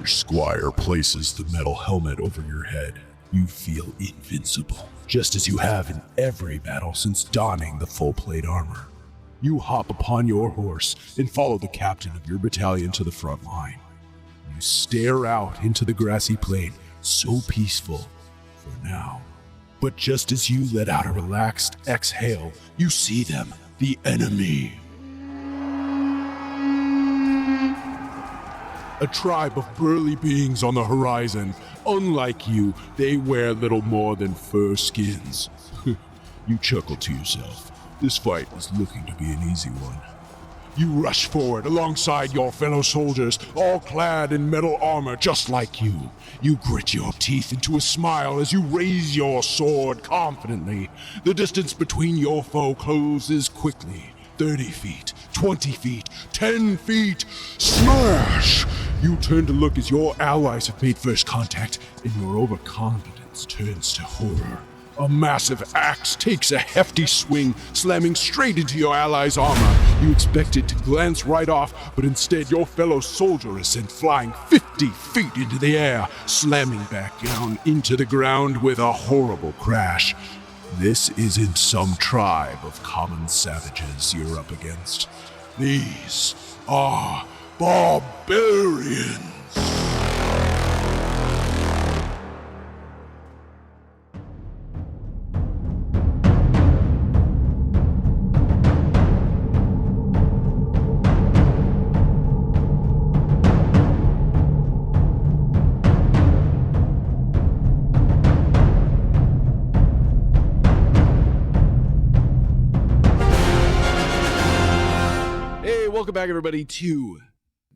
brutish squire places the metal helmet over your head, you feel invincible, just as you have in every battle since donning the full plate armor. You hop upon your horse and follow the captain of your battalion to the front line. You stare out into the grassy plain, so peaceful for now. But just as you let out a relaxed exhale, you see them, the enemy. A tribe of burly beings on the horizon. Unlike you, they wear little more than fur skins. You chuckle to yourself. This fight is looking to be an easy one. You rush forward alongside your fellow soldiers, all clad in metal armor just like you. You grit your teeth into a smile as you raise your sword confidently. The distance between your foe closes quickly. 30 feet, 20 feet, 10 feet. Smash! You turn to look as your allies have made first contact, and your overconfidence turns to horror. A massive axe takes a hefty swing, slamming straight into your ally's armor. You expect it to glance right off, but instead your fellow soldier is sent flying 50 feet into the air, slamming back down into the ground with a horrible crash. This isn't some tribe of common savages you're up against. These are barbarians. Welcome back, everybody, to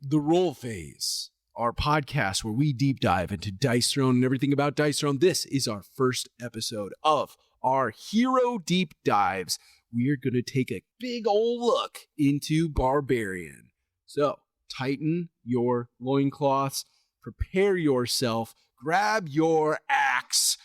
The Roll Phase, our podcast where we deep dive into Dice Throne and everything about Dice Throne. This is our first episode of our Hero Deep Dives. We're going to take a big old look into Barbarian. So, tighten your loincloths, prepare yourself, grab your axe,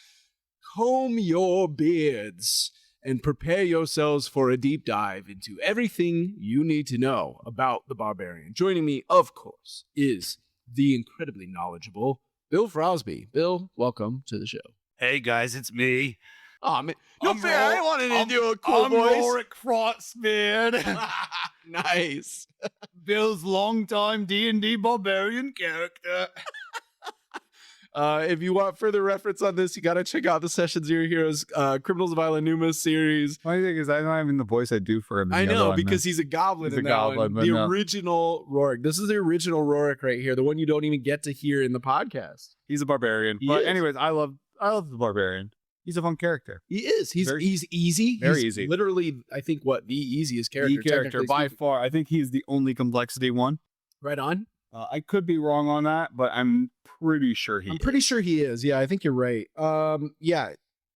comb your beards, and prepare yourselves for a deep dive into everything you need to know about the Barbarian. Joining me, of course, is the incredibly knowledgeable Bill Frosby. Bill, welcome to the show. Hey, guys, it's me. Oh, man. No fair. I wanted to do a cool voice. Rorik Frostbeard. Nice. Bill's longtime D&D Barbarian character. If you want further reference on this, you got to check out the Session Zero Heroes Criminals of Isla Numa series. Funny thing is, I'm not even the voice I do for him. I know, because he's a goblin in that one. The original Rorik. This is the original Rorik right here, the one you don't even get to hear in the podcast. He's a barbarian. But anyways, I love the Barbarian. He's a fun character. He is. He's easy. Very he's easy. Literally, I think, the easiest character. The character by far. I think he's the only complexity one. Right on. I could be wrong on that, but I'm pretty sure he is. Yeah, I think you're right. Yeah,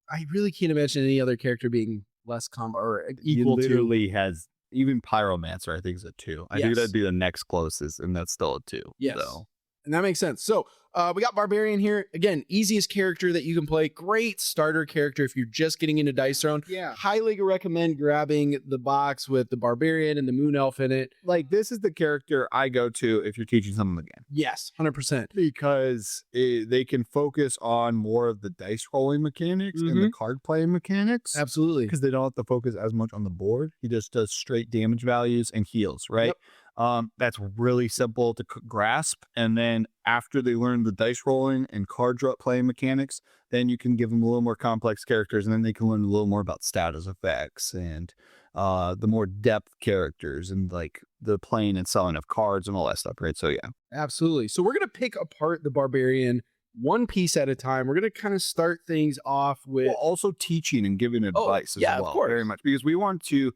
I really can't imagine any other character being less or equal to. He literally has, even Pyromancer, I think, is a 2. I think that'd be the next closest, and that's still a 2. Yes. So. And that makes sense. So we got Barbarian here. Again, easiest character that you can play. Great starter character if you're just getting into Dice Throne. Yeah. Highly recommend grabbing the box with the Barbarian and the Moon Elf in it. Like, this is the character I go to if you're teaching someone the game. Yes, 100%. Because they can focus on more of the dice rolling mechanics and the card playing mechanics. Absolutely. Because they don't have to focus as much on the board. He just does straight damage values and heals, right? Yep. That's really simple to grasp. And then after they learn the dice rolling and card drop playing mechanics, then you can give them a little more complex characters, and then they can learn a little more about status effects and the more depth characters and like the playing and selling of cards and all that stuff, right? So yeah. Absolutely. So we're going to pick apart the Barbarian one piece at a time. We're going to kind of start things off with also teaching and giving advice as well. Of course. Very much, because we want to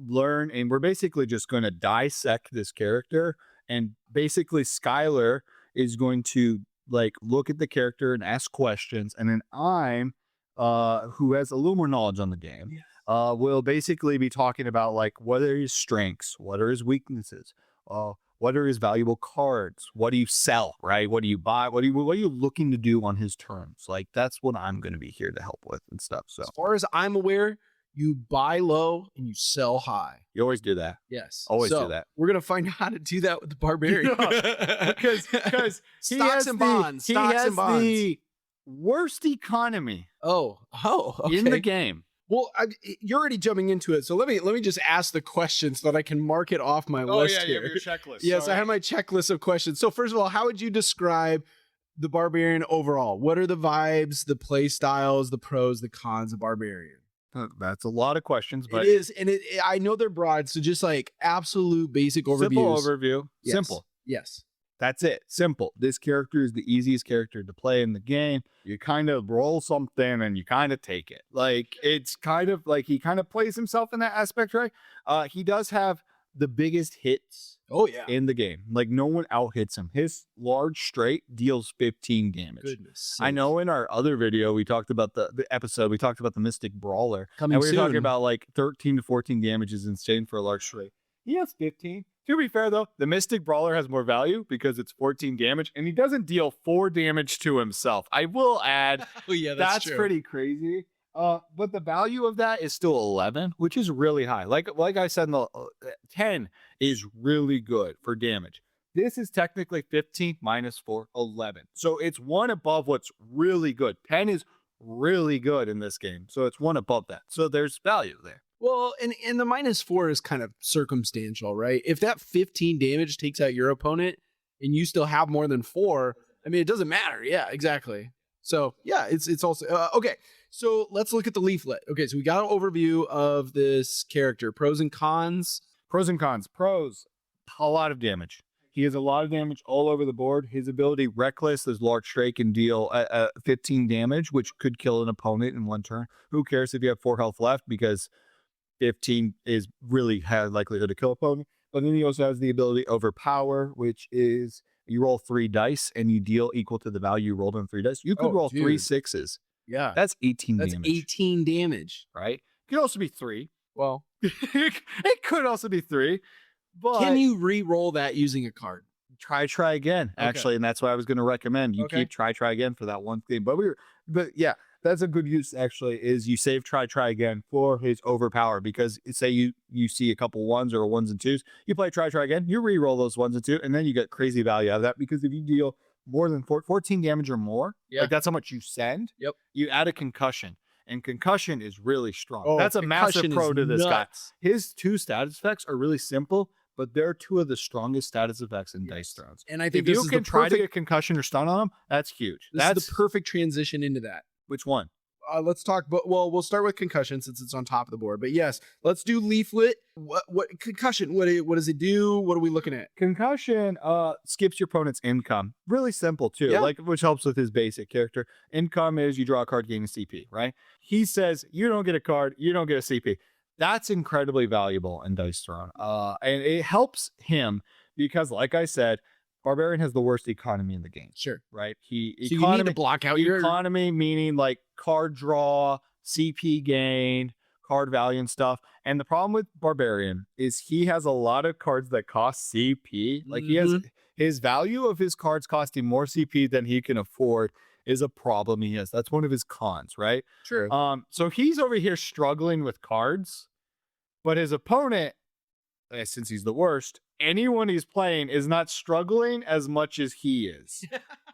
learn, and we're basically just going to dissect this character, and basically Skylar is going to like look at the character and ask questions, and then I'm who has a little more knowledge on the game will basically be talking about like what are his strengths, what are his weaknesses, what are his valuable cards, what do you sell, right, what do you buy, what are you looking to do on his terms. Like, that's what I'm going to be here to help with and stuff. So as far as I'm aware, You buy low and you sell high. You always do that. Yes. Always So, do that. We're gonna find out how to do that with the Barbarian. Because stocks and bonds. He Stocks has and bonds. the worst economy Okay. in the game. Well, you're already jumping into it, so let me just ask the question so that I can mark it off my list here. checklist. Yes, I have my checklist of questions. So first of all, how would you describe the Barbarian overall? What are the vibes, the play styles, the pros, the cons of Barbarian? That's a lot of questions, but It is, and I know they're broad, so just like absolute basic overviews. simple overview. Yes. Simple. Yes. That's it. Simple. This character is the easiest character to play in the game. You kind of roll something and you kind of take it. Like, it's kind of like he kind of plays himself in that aspect, right? He does have the biggest hits Oh yeah. in the game. Like, no one out hits him. His large straight deals 15 damage. Goodness. I know in our other video, we talked about the episode, we talked about the Mystic Brawler. Coming and we were soon. talking about like 13 to 14 damage is insane for a large straight. He has 15. To be fair, though, the Mystic Brawler has more value because it's 14 damage, and he doesn't deal 4 damage to himself. I will add, Oh yeah, that's true. pretty crazy. But the value of that is still 11, which is really high. Like I said, 10 is really good for damage. This is technically 15 minus 4, 11. So it's one above what's really good. 10 is really good in this game. So it's one above that. So there's value there. Well, and the -4 is kind of circumstantial, right? If that 15 damage takes out your opponent and you still have more than 4, I mean, it doesn't matter. Yeah, exactly. So yeah, it's also okay. So let's look at the leaflet. Okay, so we got an overview of this character, pros and cons. Pros and cons. Pros, a lot of damage. He has a lot of damage all over the board. His ability, Reckless, this large strike can deal 15 damage, which could kill an opponent in one turn. Who cares if you have 4 health left, because 15 is really high likelihood to kill opponent. But then he also has the ability Overpower, which is you roll 3 dice and you deal equal to the value you rolled on 3 dice. You could Oh, roll dude. 3 6s. Yeah, That's 18 that's damage. 18 damage. Right? It could also be 3. Well, It could also be 3. But can you re-roll that using a card? try again, actually, and that's what I was going to recommend. You Okay. keep try again for that one thing. But yeah, that's a good use, actually, is you save try again for his Overpower, because say you see a couple 1s or 1s and 2s, you play try again, you re-roll those 1s and 2, and then you get crazy value out of that, because if you deal more than 14 damage or more, Yeah. like that's how much you send. Yep. You add a concussion, and concussion is really strong. Oh, That's a massive concussion pro is to this guy. nuts. His 2 status effects are really simple, but they're 2 of the strongest status effects in Dice Thrones. And I think If this you is can the try to perfect. get concussion or stun on him, that's huge. This That's is the perfect transition into that. which one? Let's talk. But we'll start with concussion since it's on top of the board. But yes, let's do leaflet. What concussion? What does it do? What are we looking at? Concussion skips your opponent's income. Really simple too. Yeah. Like, which helps with his basic character. Income is you draw a card, gain a CP, right? He says you don't get a card, you don't get a CP. That's incredibly valuable in Dice Throne. And it helps him because, like I said, Barbarian has the worst economy in the game, Sure. right? So you need to block out your. Economy meaning like card draw, CP gain, card value and stuff. And the problem with Barbarian is he has a lot of cards that cost CP. Like he has his value of his cards costing more CP than he can afford is a problem he has. That's one of his cons, right? True. So he's over here struggling with cards, but his opponent, since he's the worst, anyone he's playing is not struggling as much as he is.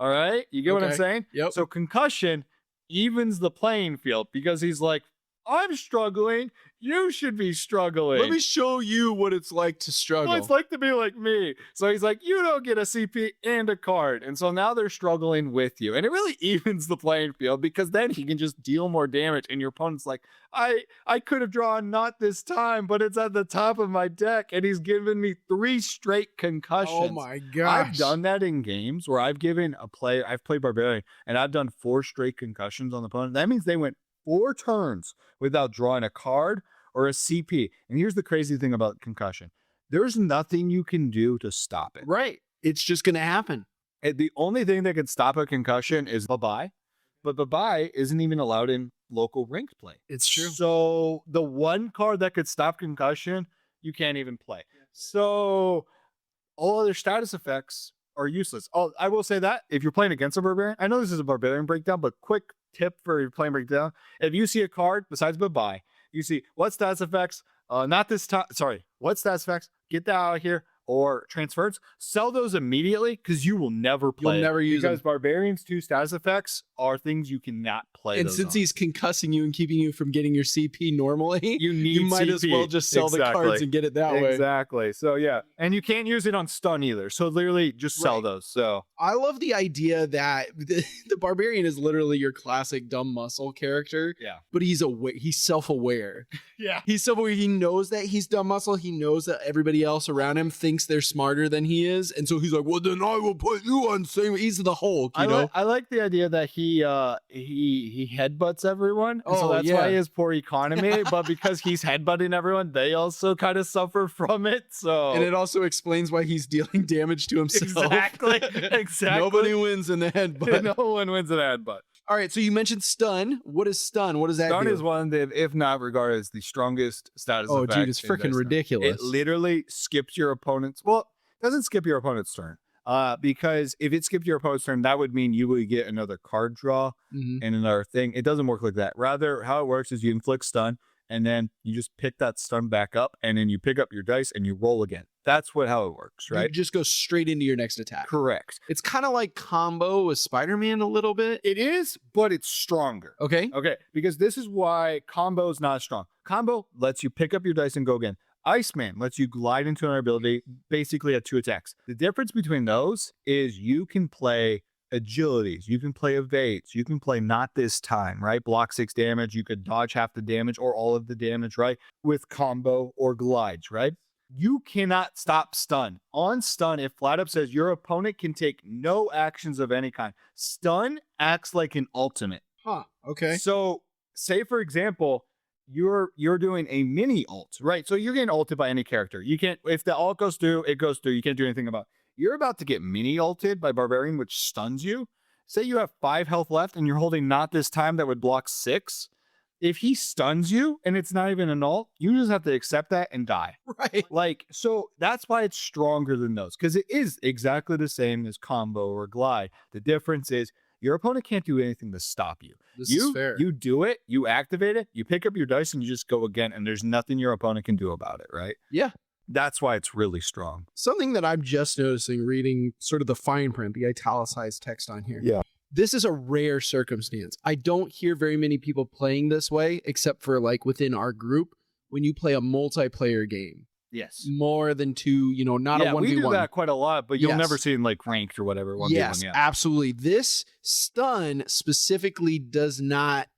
All right? You get what I'm Okay. saying? Yep. So concussion evens the playing field because he's like, I'm struggling. You should be struggling. Let me show you what it's like to struggle. Well, it's like to be like me. So he's like, you don't get a CP and a card. And so now they're struggling with you. And it really evens the playing field because then he can just deal more damage. And your opponent's like, I could have drawn not this time, but it's at the top of my deck. And he's given me 3 straight concussions. Oh my gosh. I've done that in games where I've played Barbarian, and I've done 4 straight concussions on the opponent. That means they went 4 turns without drawing a card or a CP. And here's the crazy thing about concussion. There's nothing you can do to stop it. Right. It's just going to happen. And the only thing that can stop a concussion is bye-bye. But bye-bye isn't even allowed in local ranked play. It's true. So the one card that could stop concussion, you can't even play. So all other status effects are useless. Oh, I will say that if you're playing against a Barbarian, I know this is a Barbarian breakdown, but quick tip for your playing breakdown. If you see a card besides bye-bye, You see, what stats effects? Not this time. Sorry, what stats effects? Get that out of here. Or transfers, sell those immediately because you will never play. You'll never use because them. Barbarian's 2 status effects are things you cannot play. And those since on. he's concussing you and keeping you from getting your CP normally, you need you might as CP. well just sell the cards and get it that way. Exactly. So yeah, and you can't use it on stun either. So literally, just sell Right. those. So I love the idea that the Barbarian is literally your classic dumb muscle character. Yeah. But he's self-aware. Yeah. He's self-aware. He knows that he's dumb muscle. He knows that everybody else around him thinks they're smarter than he is. And so he's like, well, then I will put you on same. He's the Hulk, you know? I like the idea that he headbutts everyone. And so Oh, that's yeah. why he has poor economy. But because he's headbutting everyone, they also kind of suffer from it. So And it also explains why he's dealing damage to himself. exactly. Exactly. Nobody wins in the headbutt. No one wins an headbutt. All right, so you mentioned stun. What is stun? What does that Stun do? is one that, if not regarded as the strongest status Oh, effect dude, it's in Dice freaking Town. ridiculous. It literally skips your opponent's. Well, it doesn't skip your opponent's turn. Because if it skipped your opponent's turn, that would mean you would get another card draw Mhm. and another thing. It doesn't work like that. Rather, how it works is you inflict stun, and then you just pick that stun back up, and then you pick up your dice and you roll again. That's how it works, You right? just go straight into your next attack. Correct. It's kind of like combo with Spider-Man a little bit. It is, but it's stronger. Okay. Okay, because this is why combo is not strong. Combo lets you pick up your dice and go again. Iceman lets you glide into an ability, basically at 2 attacks. The difference between those is you can play agilities, you can play evades, you can play not this time, right? Block 6 damage, you could dodge half the damage or all of the damage, right? With combo or glides, right? You cannot stop stun. On stun, it flat up says your opponent can take no actions of any kind. Stun acts like an ultimate. Huh. Okay. So, say for example, you're doing a mini ult, right? So you're getting ulted by any character. You can't, if the ult goes through, it goes through. You can't do anything about it. You're about to get mini ulted by Barbarian, which stuns you. Say you have 5 health left and you're holding not this time that would block 6. If he stuns you and it's not even an ult, you just have to accept that and die. Right. Like, so that's why it's stronger than those, because it is exactly the same as combo or glide. The difference is your opponent can't do anything to stop you. This is fair. You do it, you activate it, you pick up your dice, and you just go again, and there's nothing your opponent can do about it, right? Yeah. That's why it's really strong. Something that I'm just noticing reading sort of the fine print, the italicized text on here. Yeah. This is a rare circumstance. I don't hear very many people playing this way, except for like within our group when you play a multiplayer game. Yes. More than 2, not a 1v1. We do that quite a lot, but you'll Yes. never see it in like ranked or whatever. 1v1, Yes, yeah. absolutely. This stun specifically does not.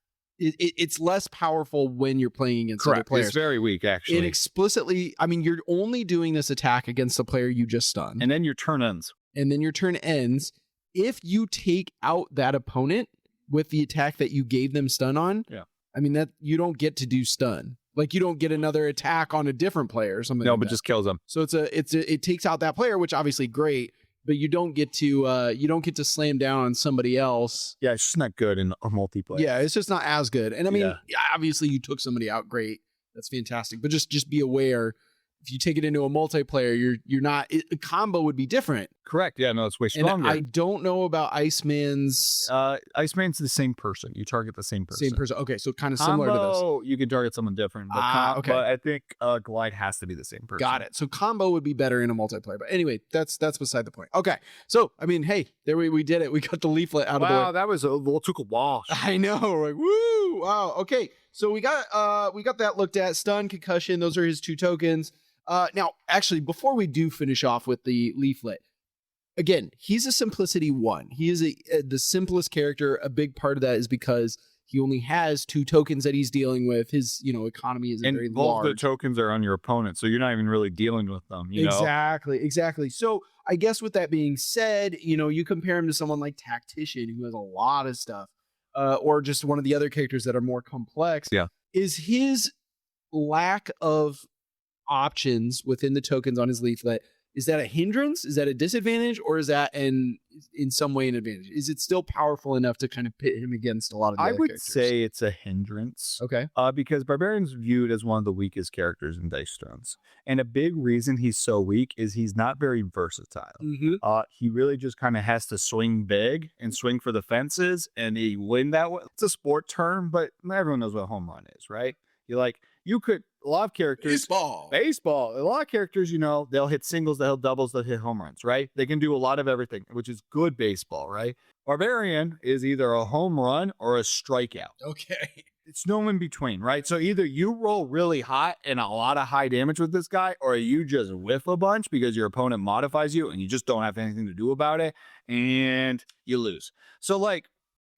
It's less powerful when you're playing against other Correct. players. It's very weak, It actually. explicitly. I mean, you're only doing this attack against the player you just stunned, And then your turn ends. and then your turn ends. If you take out that opponent with the attack that you gave them stun on, Yeah. I mean that you don't get to do stun. Like you don't get another attack on a different player or something. No, like but that. just kills them. So it takes out that player, which obviously great, but you don't get to slam down on somebody else. Yeah, it's just not good in a multiplayer. Yeah, it's just not as good. And I mean, Yeah. obviously you took somebody out, great. That's fantastic. But just be aware, if you take it into a multiplayer, you're not. A combo would be different. Correct. Yeah, no, it's way And stronger. I don't know about Iceman's Iceman's the same person. You target the same person. same person. Okay, so kind of similar to this. Combo, you can target someone different. But, Okay. but I think glide has to be the same person. Got it. So combo would be better in a multiplayer. But anyway, that's beside the point. Okay. So I mean, hey, there we did it. We got the leaflet out of the way. Wow, that was took a wash. I know. We're like, woo! Wow. Okay. So we got that looked at. Stun, concussion. Those are his 2 tokens. Now, actually, before we do finish off with the leaflet, again, he's a simplicity 1. He is the simplest character. A big part of that is because he only has 2 tokens that he's dealing with. His economy isn't very And both the large. tokens are on your opponent, so you're not even really dealing with them. You know? Exactly. So I guess with that being said, you compare him to someone like Tactician, who has a lot of stuff, or just one of the other characters that are more complex. Yeah. Is his lack of options within the tokens on his leaflet, is that a hindrance? Is that a disadvantage? Or is that in some way an advantage? Is it still powerful enough to kind of pit him against a lot of the I other would characters? say it's a hindrance. Okay. Because Barbarian's viewed as one of the weakest characters in Dice Stones. And a big reason he's so weak is he's not very versatile. Mm-hmm. He really just kind of has to swing big and swing for the fences, and he win that way. It's a sport term, but everyone knows what a home run is, right? A lot of characters, baseball, a lot of characters, they'll hit singles, they'll hit doubles, they'll hit home runs, right? They can do a lot of everything, which is good baseball, right? Barbarian is either a home run or a strikeout. Okay. It's no in between, right? So either you roll really hot and a lot of high damage with this guy, or you just whiff a bunch because your opponent modifies you and you just don't have anything to do about it and you lose. So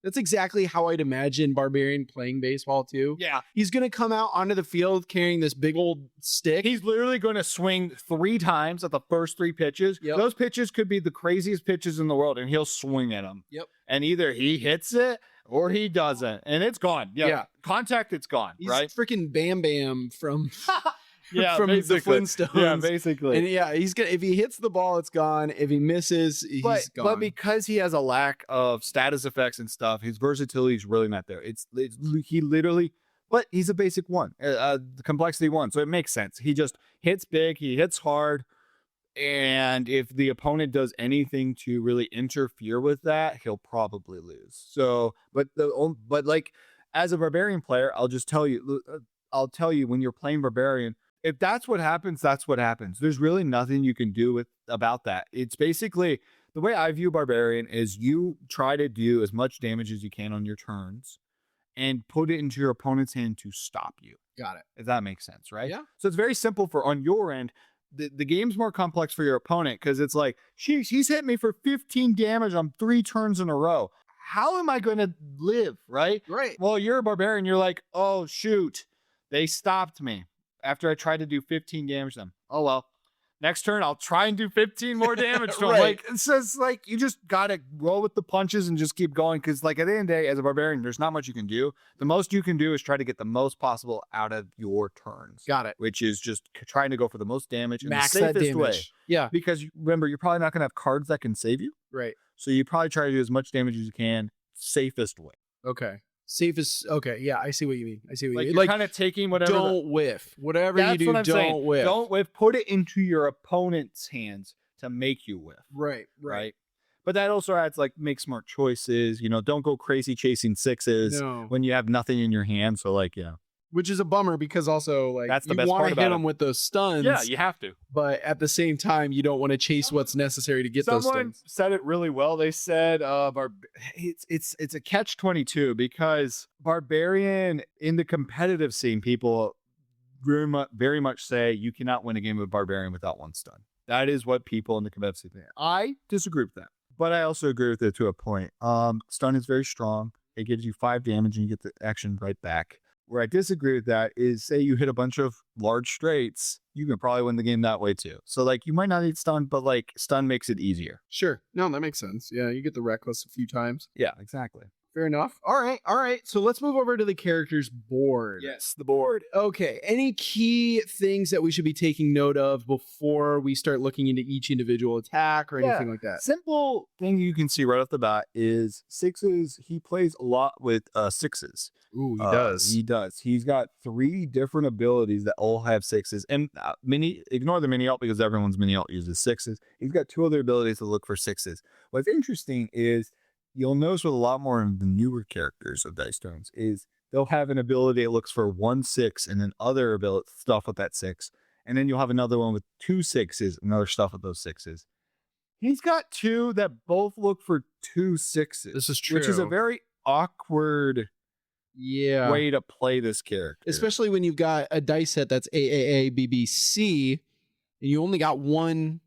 that's exactly how I'd imagine Barbarian playing baseball too. yeah, He's going to come out onto the field carrying this big old stick. he's literally going to swing 3 times at the first 3 pitches. Yep. Those pitches could be the craziest pitches in the world, and he'll swing at them. Yep. And either he hits it or he doesn't, and it's gone. Yeah. Contact, it's gone, He's right? freaking Bam Bam from from the basically. Flintstones. Yeah, basically. And he's gonna, if he hits the ball, it's gone. If he misses, he's gone. But because he has a lack of status effects and stuff, his versatility is really not there. But he's a basic 1, the complexity 1, so it makes sense. He just hits big, he hits hard, and if the opponent does anything to really interfere with that, he'll probably lose. So, but as a Barbarian player, I'll tell you when you're playing Barbarian, if that's what happens, that's what happens. There's really nothing you can do about that. It's basically, the way I view Barbarian is you try to do as much damage as you can on your turns and put it into your opponent's hand to stop you. Got it. If that makes sense, right? Yeah. So it's very simple for on your end. The game's more complex for your opponent because it's like, he's hit me for 15 damage on 3 turns in a row. How am I going to live, right? Right. Well, you're a Barbarian. You're like, oh, shoot. They stopped me after I tried to do 15 damage to them. Oh, well. Next turn, I'll try and do 15 more damage to them. Right. It's just you just got to roll with the punches and just keep going. Because at the end of the day, as a Barbarian, there's not much you can do. The most you can do is try to get the most possible out of your turns. Got it. Which is just trying to go for the most damage in Max the that safest way. damage. Yeah. Because remember, you're probably not going to have cards that can save you. Right. So you probably try to do as much damage as you can, safest way. Okay. Safest. Okay. Yeah. I see what you mean. You're kind of taking whatever. Don't whiff. Whatever That's you do, what I'm don't saying. whiff. Don't whiff. Put it into your opponent's hands to make you whiff. Right. But that also adds make smart choices. Don't go crazy chasing 6s No. when you have nothing in your hand. So yeah. Which is a bummer because also That's the you best want part to about hit it. them with those stuns. Yeah, you have to. But at the same time, you don't want to chase what's necessary to get those Someone stuns. said it really well. They said it's a catch-22 because Barbarian in the competitive scene, people very much say you cannot win a game of Barbarian without 1 stun. That is what people in the competitive scene think. I disagree with that, but I also agree with it to a point. Stun is very strong. It gives you 5 damage and you get the action right back. Where I disagree with that is, say you hit a bunch of large straights, you can probably win the game that way too. So you might not need stun, but stun makes it easier. Sure. No, that makes sense. Yeah, you get the reckless a few times. Yeah, exactly. Fair enough. All right. So let's move over to the character's board. Yes, the board. Okay. Any key things that we should be taking note of before we start looking into each individual attack or anything like that? Simple thing you can see right off the bat is 6s. He plays a lot with 6s. Ooh, He does. He's got 3 different abilities that all have 6s. And ignore the mini alt because everyone's mini alt uses 6s. He's got 2 other abilities to look for 6s. What's interesting is you'll notice with a lot more of the newer characters of Dice Tones is they'll have an ability that looks for 1 6 and then other stuff with that 6. And then you'll have another one with 2 6s and other stuff with those 6s. He's got 2 that both look for 2 6s. This is true. Which is a very awkward way to play this character. Especially when you've got a dice set that's AAA, BBC, and you only got 1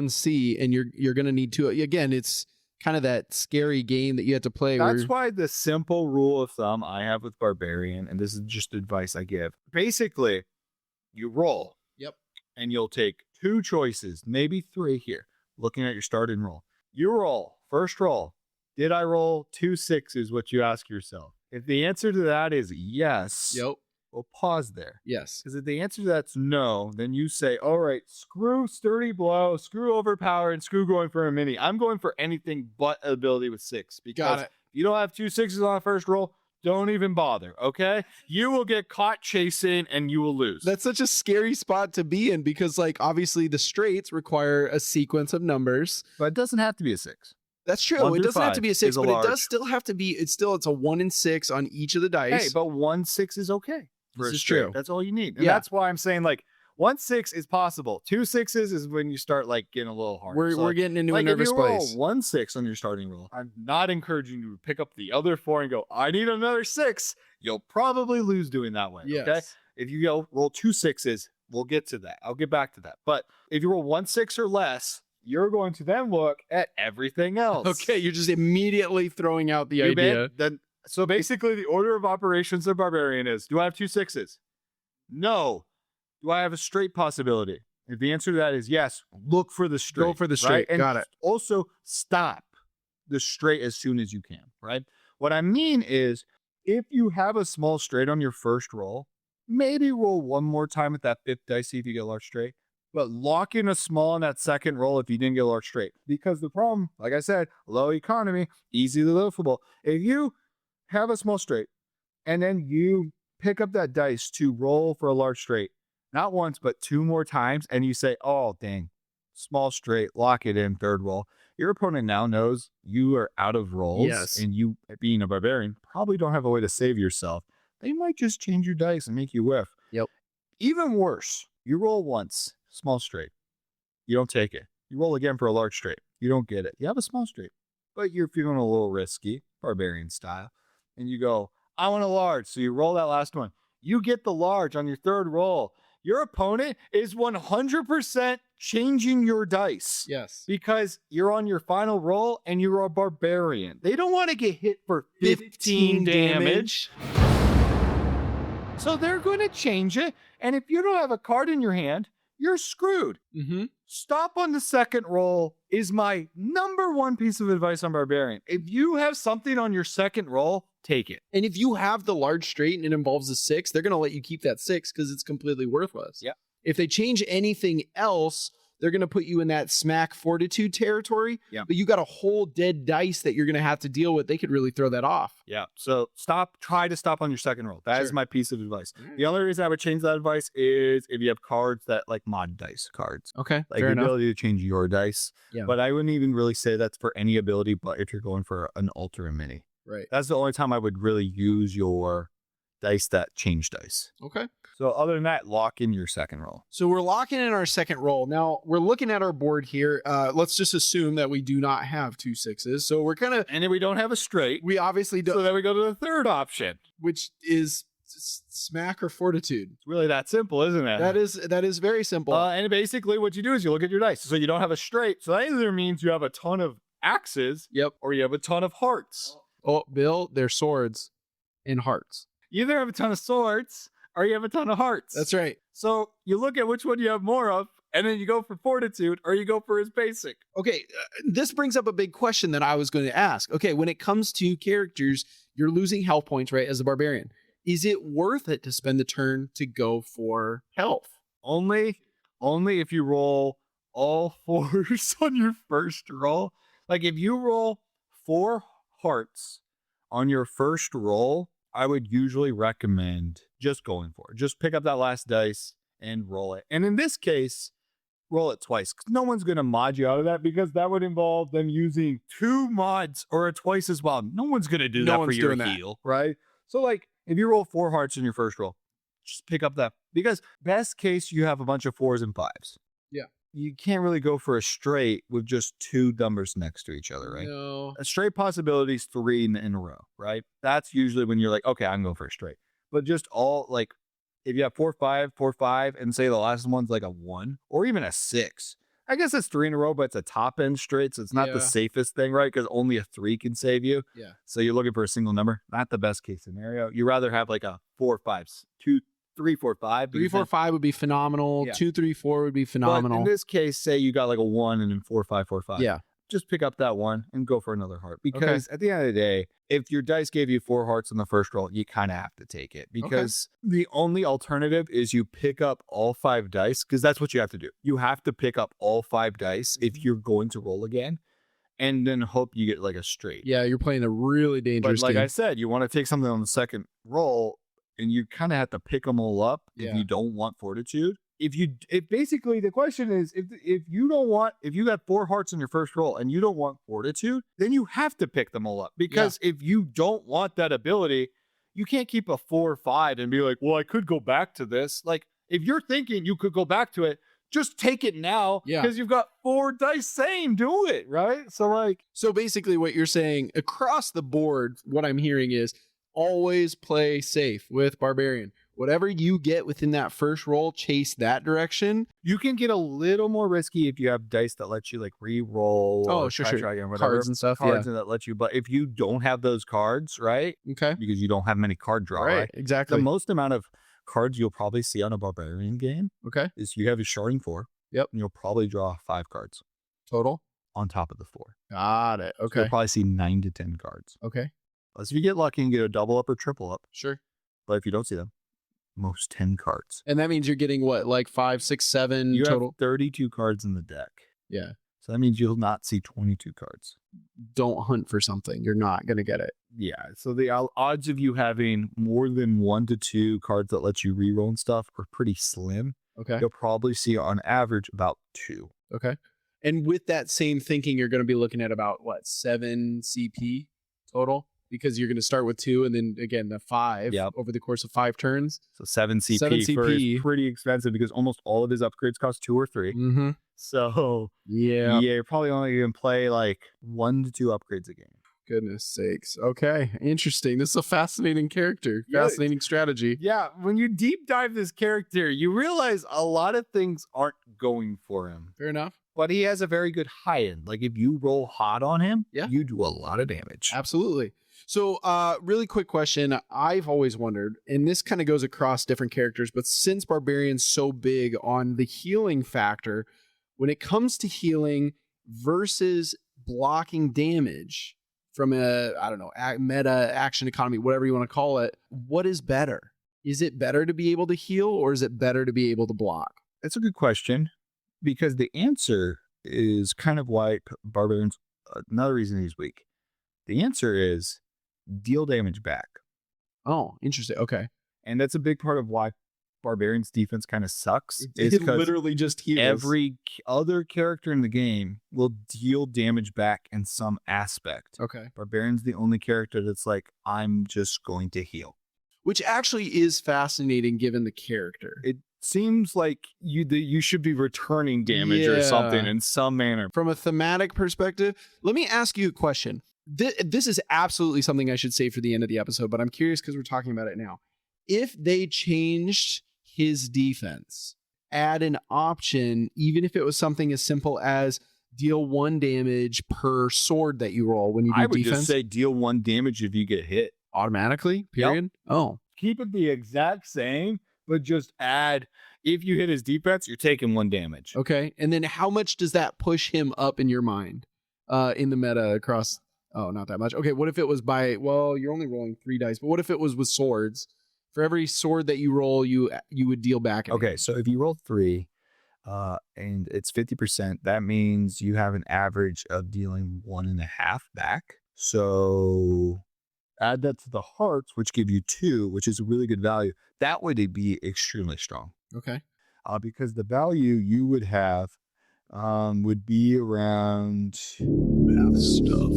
C, and you're going to need 2. Again, it's kind of that scary game that you have to play. That's why the simple rule of thumb I have with Barbarian, and this is just advice I give. Basically, you roll. Yep. And you'll take 2 choices, maybe 3 here, looking at your start and roll. You roll. First roll. Did I roll 2 6s? What you ask yourself. If the answer to that is yes, we'll pause there. Yes. Because if the answer to that's no, then you say, all right, screw sturdy blow, screw overpower, and screw going for a mini. I'm going for anything but ability with 6. Because if you don't have 2 6s on the first roll, don't even bother, okay? You will get caught chasing and you will lose. That's such a scary spot to be in because, obviously the straights require a sequence of numbers. But it doesn't have to be a 6. That's true. It doesn't have to be a 6, but large. it does still have to be. It's a 1 and 6 on each of the dice. Hey, but 1 6 is okay. for This a is straight. true. That's all you need. And Yeah. that's why I'm saying like 1-6 is possible. 2-6s is when you start like getting a little hard. We're getting into like a nervous if you roll place. 1-6 on your starting roll, I'm not encouraging you to pick up the other 4 and go, I need another 6. You'll probably lose doing that way. Yes. Okay. If you go roll 2 6s, we'll get to that. I'll get back to that. But if you roll 1-6 or less, you're going to then look at everything else. Okay, you're just immediately throwing out the You bet. idea. Then so basically the order of operations of Barbarian is, do I have 2 6s? No. Do I have a straight possibility? If the answer to that is yes, look for the straight. Go for the straight. Right? And Got it. also stop the straight as soon as you can, right? What I mean is, if you have a small straight on your first roll, maybe roll one more time at that 5th dice, see if you get a large straight. But lock in a small on that second roll if you didn't get a large straight. Because the problem, like I said, low economy, easily loafable. If you have a small straight and then you pick up that dice to roll for a large straight, not once, but 2 more times, and you say, oh, dang, small straight, lock it in, third roll. Your opponent now knows you are out of rolls, Yes. and you, being a barbarian, probably don't have a way to save yourself. They might just change your dice and make you whiff. Yep. Even worse, you roll once, small straight. You don't take it. You roll again for a large straight. You don't get it. You have a small straight, but you're feeling a little risky, barbarian style, and you go, I want a large. So you roll that last one. You get the large on your third roll. Your opponent is 100% changing your dice. Yes. Because you're on your final roll and you're a barbarian. They don't want to get hit for 15 damage. So they're going to change it. And if you don't have a card in your hand, you're screwed. Mm-hmm. Stop on the second roll is my number one piece of advice on Barbarian. If you have something on your second roll, take it. And if you have the large straight and it involves a 6, they're going to let you keep that 6 because it's completely worthless. Yep. If they change anything else, they're going to put you in that smack fortitude territory. Yeah. But you got a whole dead dice that you're going to have to deal with. They could really throw that off. Yeah. So try to stop on your second roll. That is Sure. my piece of advice. The only reason I would change that advice is if you have cards that like mod dice cards. Okay. Like fair the enough. ability to change your dice. Yeah. But I wouldn't even really say that's for any ability, but if you're going for an Ultra Mini. Right. That's the only time I would really use your dice that change dice. Okay. So other than that, lock in your second roll. So we're locking in our second roll. Now we're looking at our board here. Let's just assume that we do not have 2 6s. So we're kind of, And then we don't have a straight. we obviously So don't, then we go to the third option. which is smack or fortitude. It's really that simple, isn't it? That is very simple. And basically what you do is you look at your dice. So you don't have a straight. So that either means you have a ton of axes Yep. or you have a ton of hearts. Oh, Bill, they're swords and hearts. You either have a ton of swords or you have a ton of hearts. That's right. So you look at which one you have more of, and then you go for fortitude or you go for his basic. Okay, this brings up a big question that I was going to ask. Okay, when it comes to characters, you're losing health points, right, as a barbarian. Is it worth it to spend the turn to go for health? Only if you roll all 4s on your first roll. Like if you roll 4 hearts on your first roll, I would usually recommend just going for it. Just pick up that last dice and roll it. And in this case, roll it twice. 'Cause no one's going to mod you out of that because that would involve them using 2 mods or a twice as well. No one's going to do No that for one's your doing that. heal, right? So like if you roll 4 hearts in your first roll, just pick up that. Because best case, you have a bunch of 4s and 5s. Yeah. You can't really go for a straight with just 2 numbers next to each other, right? No. A straight possibility is 3 in a row, right? That's usually when you're like, okay, I'm going for a straight. But just all like, if you have 4, 5, 4, 5, and say the last one's like a 1 or even a 6, I guess it's 3 in a row, but it's a top end straight, so it's not the Yeah. safest thing, right? Because only a 3 can save you. Yeah. So you're looking for a single number, not the best case scenario. You rather have like a 4, 5, 2, 3, 4, 5. 3, 4, 5 would be phenomenal. Yeah. 2, 3, 4 would be But phenomenal. in this case, say you got like a 1 and then 4, 5, 4, 5. Yeah. Just pick up that 1 and go for another heart. Because at the end of the day, if your dice gave you 4 hearts on the first roll, you kind of have to take it. Because the only alternative is you pick up all 5 dice, because that's what you have to do. You have to pick up all 5 dice if you're going to roll again, and then hope you get like a straight. Yeah, you're playing a really dangerous But like game. I said, you want to take something on the second roll, and you kind of have to pick them all up if Yeah. you don't want fortitude. If basically the question is, if you got 4 hearts in your first roll and you don't want fortitude, then you have to pick them all up. Because if you don't want that ability, you can't keep a 4 or 5 and be like, well, I could go back to this. Like, if you're thinking you could go back to it, just take it now Yeah. because you've got 4 dice saying do it, right? So, like, So basically what you're saying across the board, what I'm hearing is always play safe with Barbarian. Whatever you get within that first roll, chase that direction. you can get a little more risky if you have dice that let you like re-roll. Oh, or sure, try sure. try again, whatever. Cards and stuff. Cards and that let you. But if you don't have those cards, right? Okay. Because you don't have many card draw, right? Exactly. The most amount of cards you'll probably see on a Barbarian game Okay. is you have a sharding 4. Yep. And you'll probably draw 5 cards Total. on top of the 4. Got it. So Okay. you'll probably see 9 to 10 cards. Okay. Unless if you get lucky and get a double up or triple up. Sure. But if you don't see them, most 10 cards. And that means you're getting what, like 5, 6, 7 You total? have 32 cards in the deck. Yeah. So that means you'll not see 22 cards. Don't hunt for something. You're not going to get it. Yeah. So the odds of you having more than 1 to 2 cards that let you reroll and stuff are pretty slim. Okay. You'll probably see on average about 2. Okay. And with that same thinking, you're going to be looking at about what, 7 CP total? Because you're going to start with 2 and then again the 5 Yep. over the course of 5 turns. So 7 CP, 7 for CP. is pretty expensive because almost all of his upgrades cost 2 or 3. Mm-hmm. So Yeah. you're probably only going to play like 1 to 2 upgrades a game. Goodness sakes. Okay. Interesting. This is a fascinating character. Yeah. Fascinating strategy. Yeah, when you deep dive this character, you realize a lot of things aren't going for him. Fair enough. But he has a very good high end. Like if you roll hot on him, Yeah. you do a lot of damage. Absolutely. So, really quick question. I've always wondered, and this kind of goes across different characters, but since Barbarian's so big on the healing factor, when it comes to healing versus blocking damage from a, I don't know, meta action economy, whatever you want to call it, what is better? Is it better to be able to heal or is it better to be able to block? That's a good question because the answer is kind of why Barbarian's another reason he's weak. The answer is deal damage back. Oh, interesting. Okay. And that's a big part of why Barbarian's defense kind of sucks. It is 'cause literally just heals. every other character in the game will deal damage back in some aspect. Okay. Barbarian's the only character that's like, I'm just going to heal. Which actually is fascinating given the character. It seems like you should be returning damage or something Yeah. in some manner. From a thematic perspective, let me ask you a question. This is absolutely something I should say for the end of the episode, but I'm curious because we're talking about it now. If they changed his defense, add an option, even if it was something as simple as deal 1 damage per sword that you roll when you do I would defense just say deal 1 damage if you get hit. automatically, period. Oh, Keep it the exact same, but just add, if you hit his defense, you're taking 1 damage. okay. And then how much does that push him up in your mind in the meta across? Oh, not that much. Okay, what if it was you're only rolling 3 dice, but what if it was with swords? For every sword that you roll, you would deal back. Okay, so if you roll 3 and it's 50%, that means you have an average of dealing 1.5 back. So add that to the hearts, which give you 2, which is a really good value. That would be extremely strong. Okay. Because the value you would have would be around Math stuff.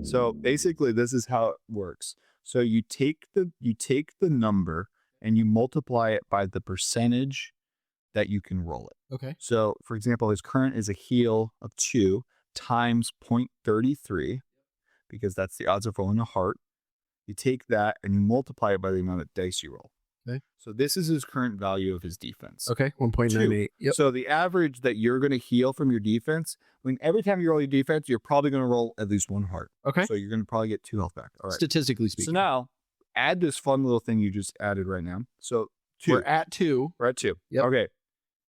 So basically, this is how it works. So you take the number and you multiply it by the percentage that you can roll it. Okay. So, for example, his current is a heal of 2 times 0.33, because that's the odds of rolling a heart. You take that and you multiply it by the amount of dice you roll. Okay. So this is his current value of his defense. Okay. 1.98. Yep. So the average that you're going to heal from your defense, every time you roll your defense, you're probably going to roll at least 1 heart. Okay. So you're going to probably get 2 health back. All right. Statistically So speaking. now add this fun little thing you just added right now. So 2. We're at 2. We're at 2. Yep. Okay.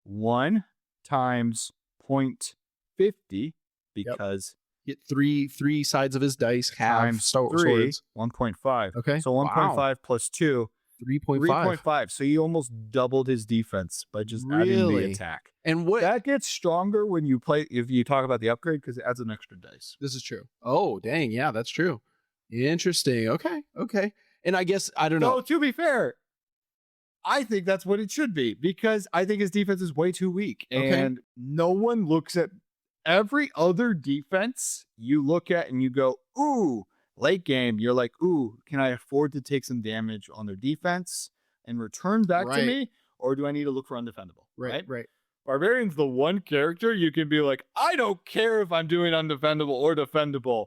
1 times 0.50 because Get three sides of his dice, half times 3, swords. 1.5. Okay. So 1.5 plus 2, 3.5. 3.5. So you almost doubled his defense by just adding the Really? attack. And what? That gets stronger when you play, if you talk about the upgrade, because it adds an extra dice. This is true. Oh, dang. Yeah, that's true. Interesting. Okay. Okay. And I guess, I don't know. No, to be fair, I think that's what it should be because I think his defense is way too weak. Okay. And no one looks at every other defense you look at and you go, ooh, Late game, you're like, ooh, can I afford to take some damage on their defense and return back to Right. me? Or do I need to look for undefendable? Right. Barbarian's the one character you can be like, I don't care if I'm doing undefendable or defendable.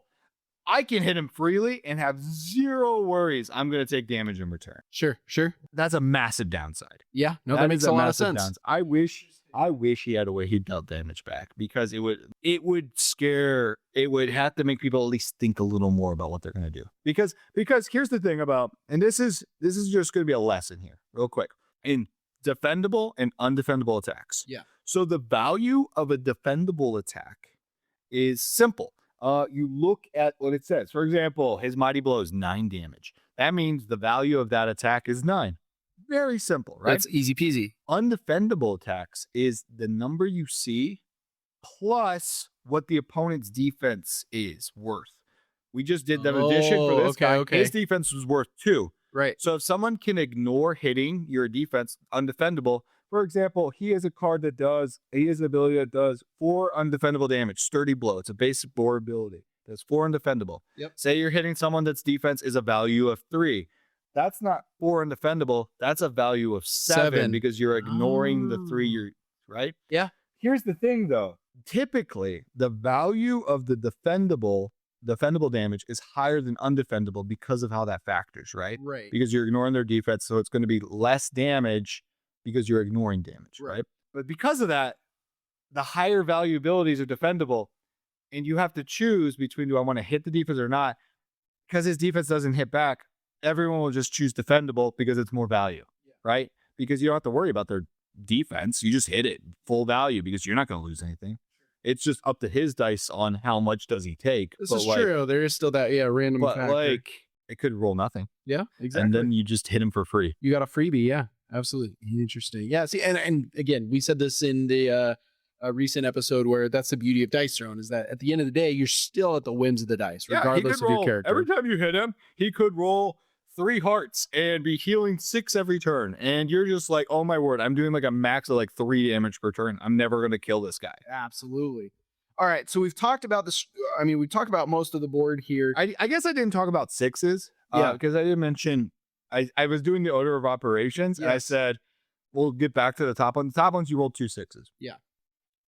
I can hit him freely and have zero worries. I'm going to take damage in return. Sure. That's a massive downside. Yeah. No, that makes is a lot of massive sense. downside. I wish he had a way he dealt damage back, because it would have to make people at least think a little more about what they're going to do. Because here's the thing about, and this is just going to be a lesson here real quick, in defendable and undefendable attacks. Yeah. So the value of a defendable attack is simple. You look at what it says. For example, his mighty blow is 9 damage. That means the value of that attack is 9. Very simple, right? That's easy peasy. Undefendable attacks is the number you see plus what the opponent's defense is worth. We just did that addition for this guy. Okay. His defense was worth 2. Right. So if someone can ignore hitting your defense, undefendable, for example, he has an ability that does 4 undefendable damage, sturdy blow. It's a basic boar ability. That's 4 undefendable. Yep. Say you're hitting someone that's defense is a value of 3. That's not 4 undefendable. That's a value of 7 because you're ignoring the 3 you're right. Yeah. Here's the thing though. Typically, the value of the defendable damage is higher than undefendable because of how that factors, right? Right. Because you're ignoring their defense, so it's going to be less damage because you're ignoring damage, right? But because of that, the higher value abilities are defendable, and you have to choose between, do I want to hit the defense or not? Because his defense doesn't hit back, everyone will just choose defendable because it's more value, right? Because you don't have to worry about their defense. You just hit it full value because you're not going to lose anything. It's just up to his dice on how much does he take. This is true. There is still that random but factor. like it could roll nothing. Yeah, exactly. And then you just hit him for free. You got a freebie. Yeah, absolutely. Interesting. Yeah. See, and again, we said this in the recent episode where that's the beauty of Dice Throne, is that at the end of the day, you're still at the whims of the dice, regardless of your character. Every time you hit him, he could roll 3 hearts and be healing 6 every turn. And you're just like, oh my word, I'm doing like a max of like 3 damage per turn. I'm never going to kill this guy. Absolutely. All right. So we've talked about this. I mean, we've talked about most of the board here. I guess I didn't talk about 6s. Yeah. Because I didn't mention, I was doing the order of operations. And I said, we'll get back to the top one. The top ones, you roll 2 6s. Yeah.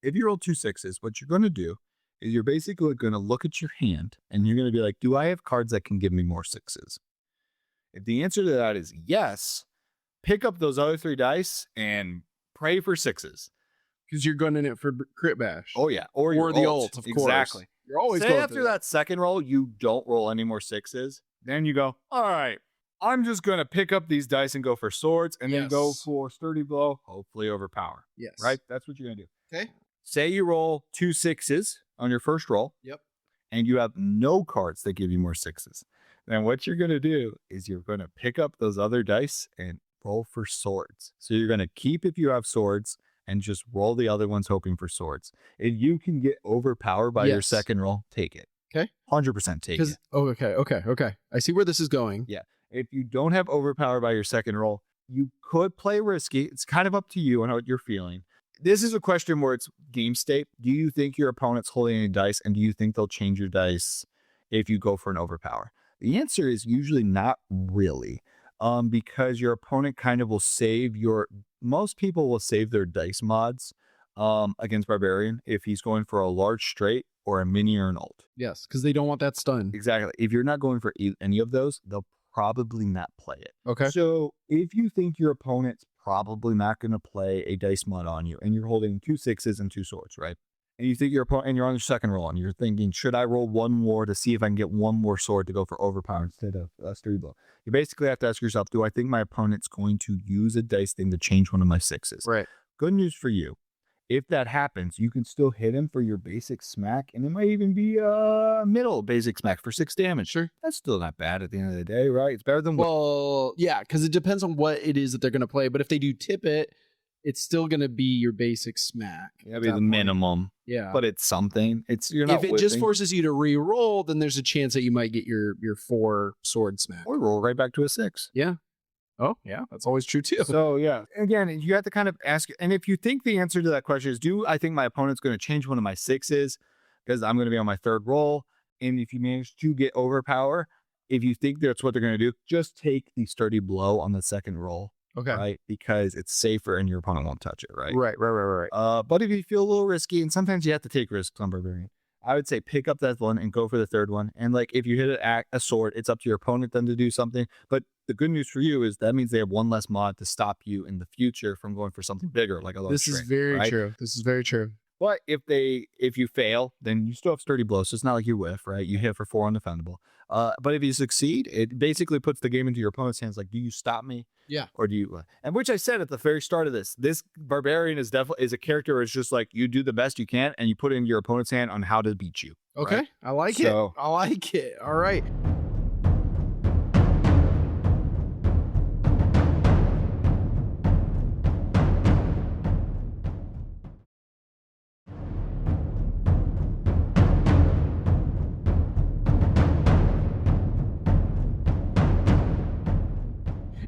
If you roll 2 6s, what you're going to do is you're basically going to look at your hand and you're going to be like, do I have cards that can give me more 6s? If the answer to that is yes, pick up those other 3 dice and pray for 6s. Because you're going in it for crit bash. Oh, yeah. Or the ult, of course. Exactly. You're always Say going after for that second roll, you don't roll any more 6s. Then you go, all right, I'm just going to pick up these dice and go for swords and then go for sturdy blow, hopefully overpower. Yes. Right? That's what you're going to do. Okay. Say you roll 2 6s on your first roll. Yep. And you have no cards that give you more 6s. Then what you're going to do is you're going to pick up those other dice and roll for swords. So you're going to keep if you have swords and just roll the other ones hoping for swords. If you can get overpowered by your second roll, take it. Okay. 100% take it. Oh, okay. I see where this is going. Yeah. If you don't have overpower by your second roll, you could play risky. It's kind of up to you on how you're feeling. This is a question where it's game state. Do you think your opponent's holding any dice, and do you think they'll change your dice if you go for an overpower? The answer is usually not really, because your opponent kind of will most people will save their dice mods against Barbarian if he's going for a large straight or a mini or an ult. Yes, because they don't want that stun. Exactly. If you're not going for any of those, they'll probably not play it. Okay. So if you think your opponent's probably not going to play a dice mod on you and you're holding 2 6s and 2 swords, right? And you think your opponent, and you're on your second roll and you're thinking, should I roll 1 more to see if I can get 1 more sword to go for overpower instead of sturdy blow? You basically have to ask yourself, do I think my opponent's going to use a dice thing to change one of my 6s? Right. Good news for you. If that happens, you can still hit him for your basic smack, and it might even be a middle basic smack for 6 damage. Sure. That's still not bad at the end of the day, right? It's better than Well, yeah, because it depends on what it is that they're going to play. But if they do tip it, it's still going to be your basic smack. That'd be the minimum. Yeah. But it's something. You're not if it just forces you to re-roll, then there's a chance that you might get your 4 sword smack. Or roll right back to a 6. Yeah. Oh, yeah. That's always true too. So, yeah. Again, you have to kind of ask. And if you think the answer to that question is, do I think my opponent's going to change one of my 6s because I'm going to be on my 3rd roll? And if you manage to get overpower, if you think that's what they're going to do, just take the sturdy blow on the second roll. Okay. Right? Because it's safer and your opponent won't touch it, right? Right. But if you feel a little risky, and sometimes you have to take risks on Barbarian, I would say pick up that one and go for the third one. And like if you hit a sword, it's up to your opponent then to do something. But the good news for you is that means they have one less mod to stop you in the future from going for something bigger, like a low This is string, very right? true. This is very true. But if you fail, then you still have sturdy blow. So it's not like you whiff, right? You hit for 4 undefendable. But if you succeed, it basically puts the game into your opponent's hands. Like, do you stop me? Yeah. Or do you? And which I said at the very start of this Barbarian is definitely a character where it's just like you do the best you can and you put it in your opponent's hand on how to beat you. Okay. Right? I like it. I like it. All right.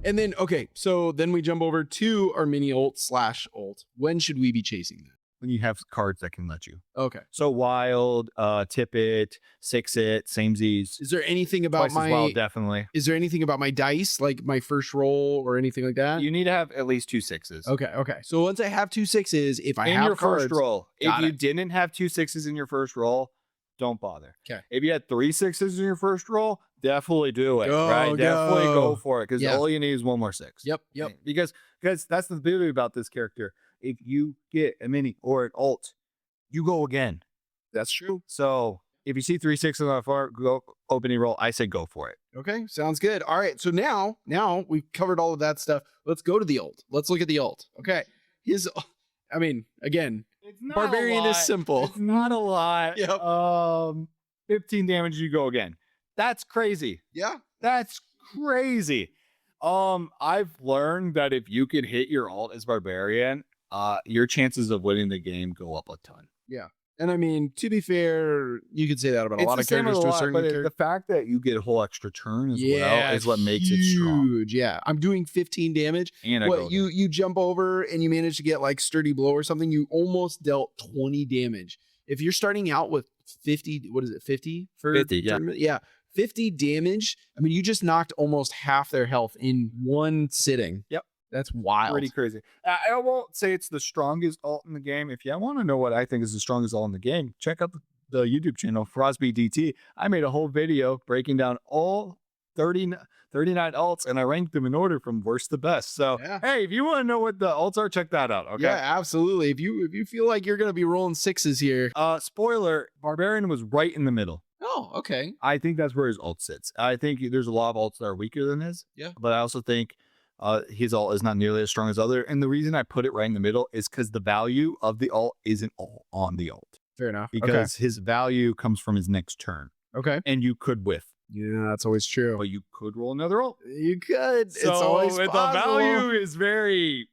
And then, okay, so then we jump over to our mini ult/ult. When should we be chasing that? When you have cards that can let you. Okay. So wild, tip it, 6 it, samesies. Is there anything about Twice as wild, definitely. Is there anything about my dice, like my first roll or anything like that? You need to have at least 2 6s. Okay. So once I have 2 6s, if I in have your cards, first roll, if got you it. didn't have 2 6s in your first roll, don't bother. Okay. If you had 3 6s in your first roll, definitely do it. Go, right? Definitely go. go for it because Yeah. all you need is 1 more 6. Yep. Right? Because that's the beauty about this character. If you get a mini or an ult, you go again. That's true. So if you see 3 6s on the far, go opening roll. I say go for it. Okay, sounds good. All right, so now we've covered all of that stuff. Let's go to the ult. Let's look at the ult. Okay, again, It's not Barbarian is simple. It's not a lot. Yep. 15 damage, you go again. That's crazy. Yeah. That's crazy. I've learned that if you can hit your ult as Barbarian, your chances of winning the game go up a ton. Yeah. And I mean, to be fair, you could say that about a It's lot the of same characters with to a a lot, certain but character. the fact that you get a whole extra turn as Yeah, well is what makes it strong. huge. Yeah. I'm doing 15 damage. And I go What you jump over and you manage to get like sturdy blow or something, you almost dealt 20 damage. If you're starting out with 50, what is it, 50 for 50, yeah. tournament? Yeah. 50 damage. I mean, you just knocked almost half their health in one sitting. Yep. That's wild. Pretty crazy. I won't say it's the strongest ult in the game. If you want to know what I think is the strongest ult in the game, check out the YouTube channel, Frosby DT. I made a whole video breaking down all 39 ults, and I ranked them in order from worst to best. So, Yeah. hey, if you want to know what the ults are, check that out. Okay. Yeah, absolutely. If you feel like you're gonna be rolling 6s here. Spoiler: Barbarian was right in the middle. Oh, okay. I think that's where his ult sits. I think there's a lot of ults that are weaker than his. Yeah. But I also think his ult is not nearly as strong as other. And the reason I put it right in the middle is because the value of the ult isn't all on the ult. Fair enough. Because his value comes from his next turn. Okay. And you could whiff. Yeah, that's always true. But you could roll another ult. You could. So it's always the possible. value is very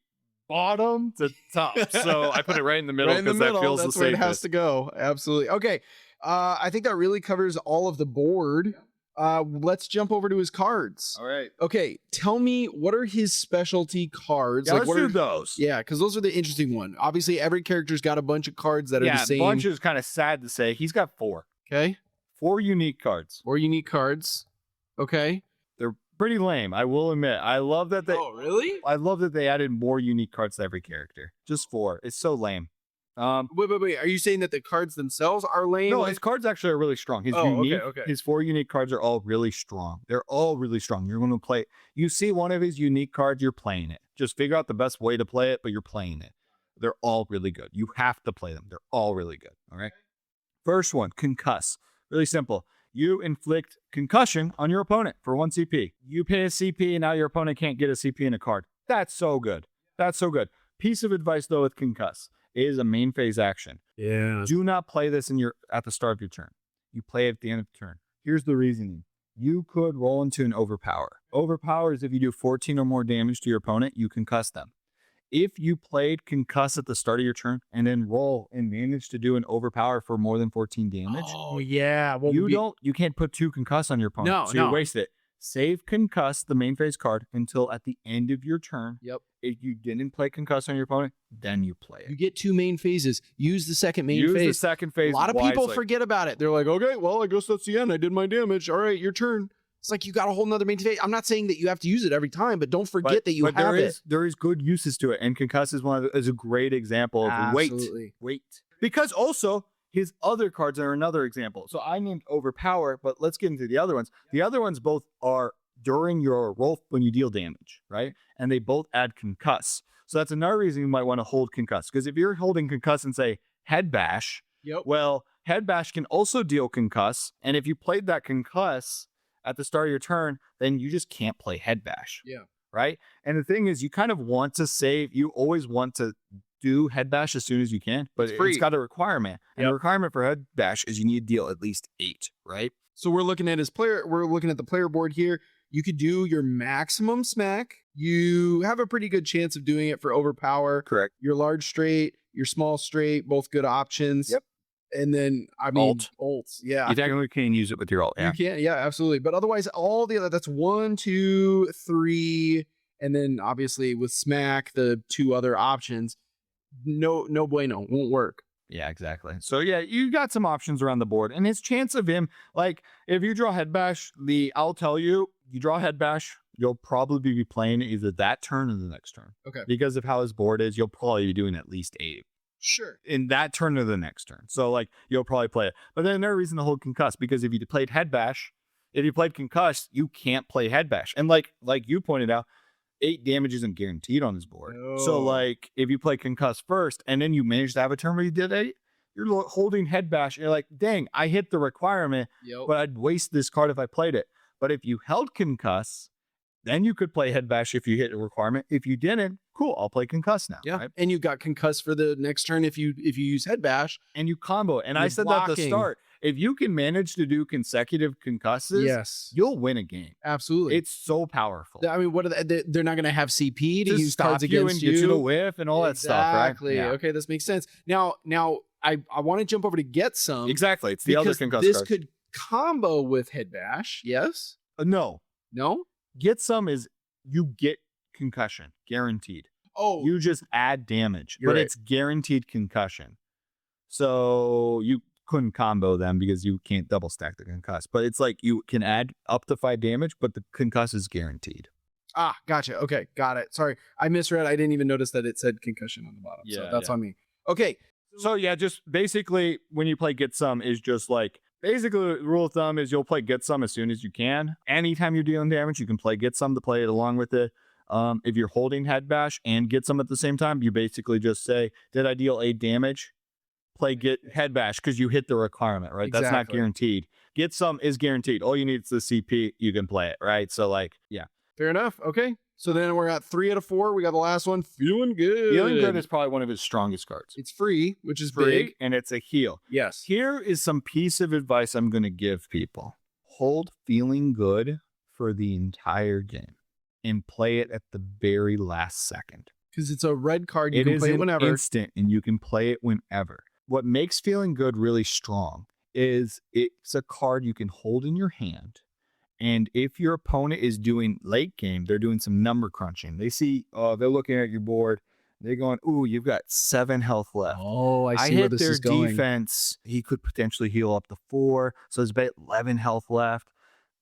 bottom to top. So I put it right in the middle Right in the because that middle. feels That's the where it safest. has to go. Absolutely. Okay. I think that really covers all of the board. Let's jump over to his cards. All right. Okay, tell me, what are his specialty cards? Yeah, let's what do are those. Yeah, because those are the interesting one. Obviously, every character's got a bunch of cards that are the same. bunch is kind of sad to say. He's got 4. Okay, 4 unique cards. 4 unique cards. Okay. They're pretty lame, I will admit. I love that they really? I love that they added more unique cards to every character. Just 4. It's so lame. Wait. Are you saying that the cards themselves are lame? No, his cards actually are really strong. His okay. His 4 unique cards are all really strong. They're all really strong. You're going to play. You see one of his unique cards, you're playing it. Just figure out the best way to play it, but you're playing it. They're all really good. You have to play them. They're all really good. All right. First one, concuss. Really simple. You inflict concussion on your opponent for 1 CP. You pay a CP, and now your opponent can't get a CP in a card. That's so good. That's so good. Piece of advice though with concuss. It is a main phase action. Yeah. Do not play this at the start of your turn. You play it at the end of the turn. Here's the reasoning. You could roll into an overpower. Overpower is if you do 14 or more damage to your opponent, you concuss them. If you played concuss at the start of your turn and then roll and manage to do an overpower for more than 14 damage, Oh yeah. Well, you can't put 2 concuss on your opponent. No, so you no. waste it. Save Concuss, the main phase card, until at the end of your turn. Yep. If you didn't play Concuss on your opponent, then you play it. You get 2 main phases. Use the second main Use phase. the second phase. A lot of people wisely. forget about it. They're like, okay, well, I guess that's the end. I did my damage. All right, your turn. It's like you got a whole nother main phase. I'm not saying that you have to use it every time, but don't forget that you have it. There is good uses to it, and Concuss is a great example of Absolutely. wait. Because also his other cards are another example. So I named Overpower, but let's get into the other ones. The other ones both are during your roll when you deal damage, right? And they both add Concuss. So that's another reason you might want to hold Concuss. Because if you're holding Concuss and say Head Bash, well, Head Bash can also deal Concuss. And if you played that Concuss at the start of your turn, then you just can't play Head Bash. Yeah. Right? And the thing is, you kind of want to save, you always want to do Head Bash as soon as you can, but it's got a requirement. And the requirement for Head Bash is you need to deal at least 8, right? So we're looking at the player board here. You could do your maximum smack. You have a pretty good chance of doing it for Overpower. Correct. Your large straight, your small straight, both good options. Yep. And then, I mean, ults. Yeah. You technically can use it with your ult. Yeah. You can. Yeah, absolutely. But otherwise, all the other, that's 1, 2, 3. And then obviously with smack, the 2 other options, no bueno, won't work. Yeah, exactly. So yeah, you got some options around the board, and his chance of him, like if you draw Head Bash, I'll tell you, you draw Head Bash, you'll probably be playing either that turn or the next turn. Okay. Because of how his board is, you'll probably be doing at least 8. Sure. In that turn or the next turn. So like you'll probably play it. But then another reason to hold Concuss, because if you played Head Bash, if you played Concuss, you can't play Head Bash. And like you pointed out, 8 damage isn't guaranteed on this board. No. So like if you play Concuss first and then you manage to have a turn where you did 8, you're holding Head Bash and you're like, dang, I hit the requirement, but I'd waste this card if I played it. But if you held Concuss, then you could play Head Bash if you hit a requirement. If you didn't, cool, I'll play Concuss now. Yeah. Right? And you got Concuss for the next turn if you use Head Bash. And you combo it. And You're I said that at the blocking. start. If you can manage to do consecutive concusses, Yes. you'll win a game. Absolutely. It's so powerful. I mean, what are they're not going to have CP to Just use stop cards you against and get you to whiff and all that stuff, right? Exactly. Yeah. Okay, this makes sense. Now I want to jump over to Get Some. Exactly. It's the other because concuss this cards. could combo with Head Bash. Yes? No. No? Get Some is you get concussion, guaranteed. Oh, You just add damage, You're but right. it's guaranteed concussion. So you couldn't combo them because you can't double stack the concuss. But it's like you can add up to 5 damage, but the concuss is guaranteed. gotcha. Okay, got it. Sorry, I misread. I didn't even notice that it said concussion on the bottom. So Yeah, that's yeah. on me. Okay. So yeah, just basically when you play Get Some is just like, basically the rule of thumb is you'll play Get Some as soon as you can. Anytime you're dealing damage, you can play Get Some to play it along with it. If you're holding Head Bash and Get Some at the same time, you basically just say, did I deal 8 damage? Play Get Head Bash because you hit the requirement, right? That's not Exactly. guaranteed. Get Some is guaranteed. All you need is the CP. You can play it, right? So like, yeah. Fair enough. Okay. So then we're at 3 out of 4. We got the last one. Feeling good. Feeling Good is probably one of his strongest cards. It's free, which is Free, big. and it's a heal. Yes. Here is some piece of advice I'm going to give people. Hold Feeling Good for the entire game and play it at the very last second. Because it's a red card. You It can is play it an whenever. instant and you can play it whenever. What makes Feeling Good really strong is it's a card you can hold in your hand. And if your opponent is doing late game, they're doing some number crunching. They see, they're looking at your board. They're going, ooh, you've got 7 health left. Oh, I see hit where this their is going. defense. He could potentially heal up to 4. So there's about 11 health left.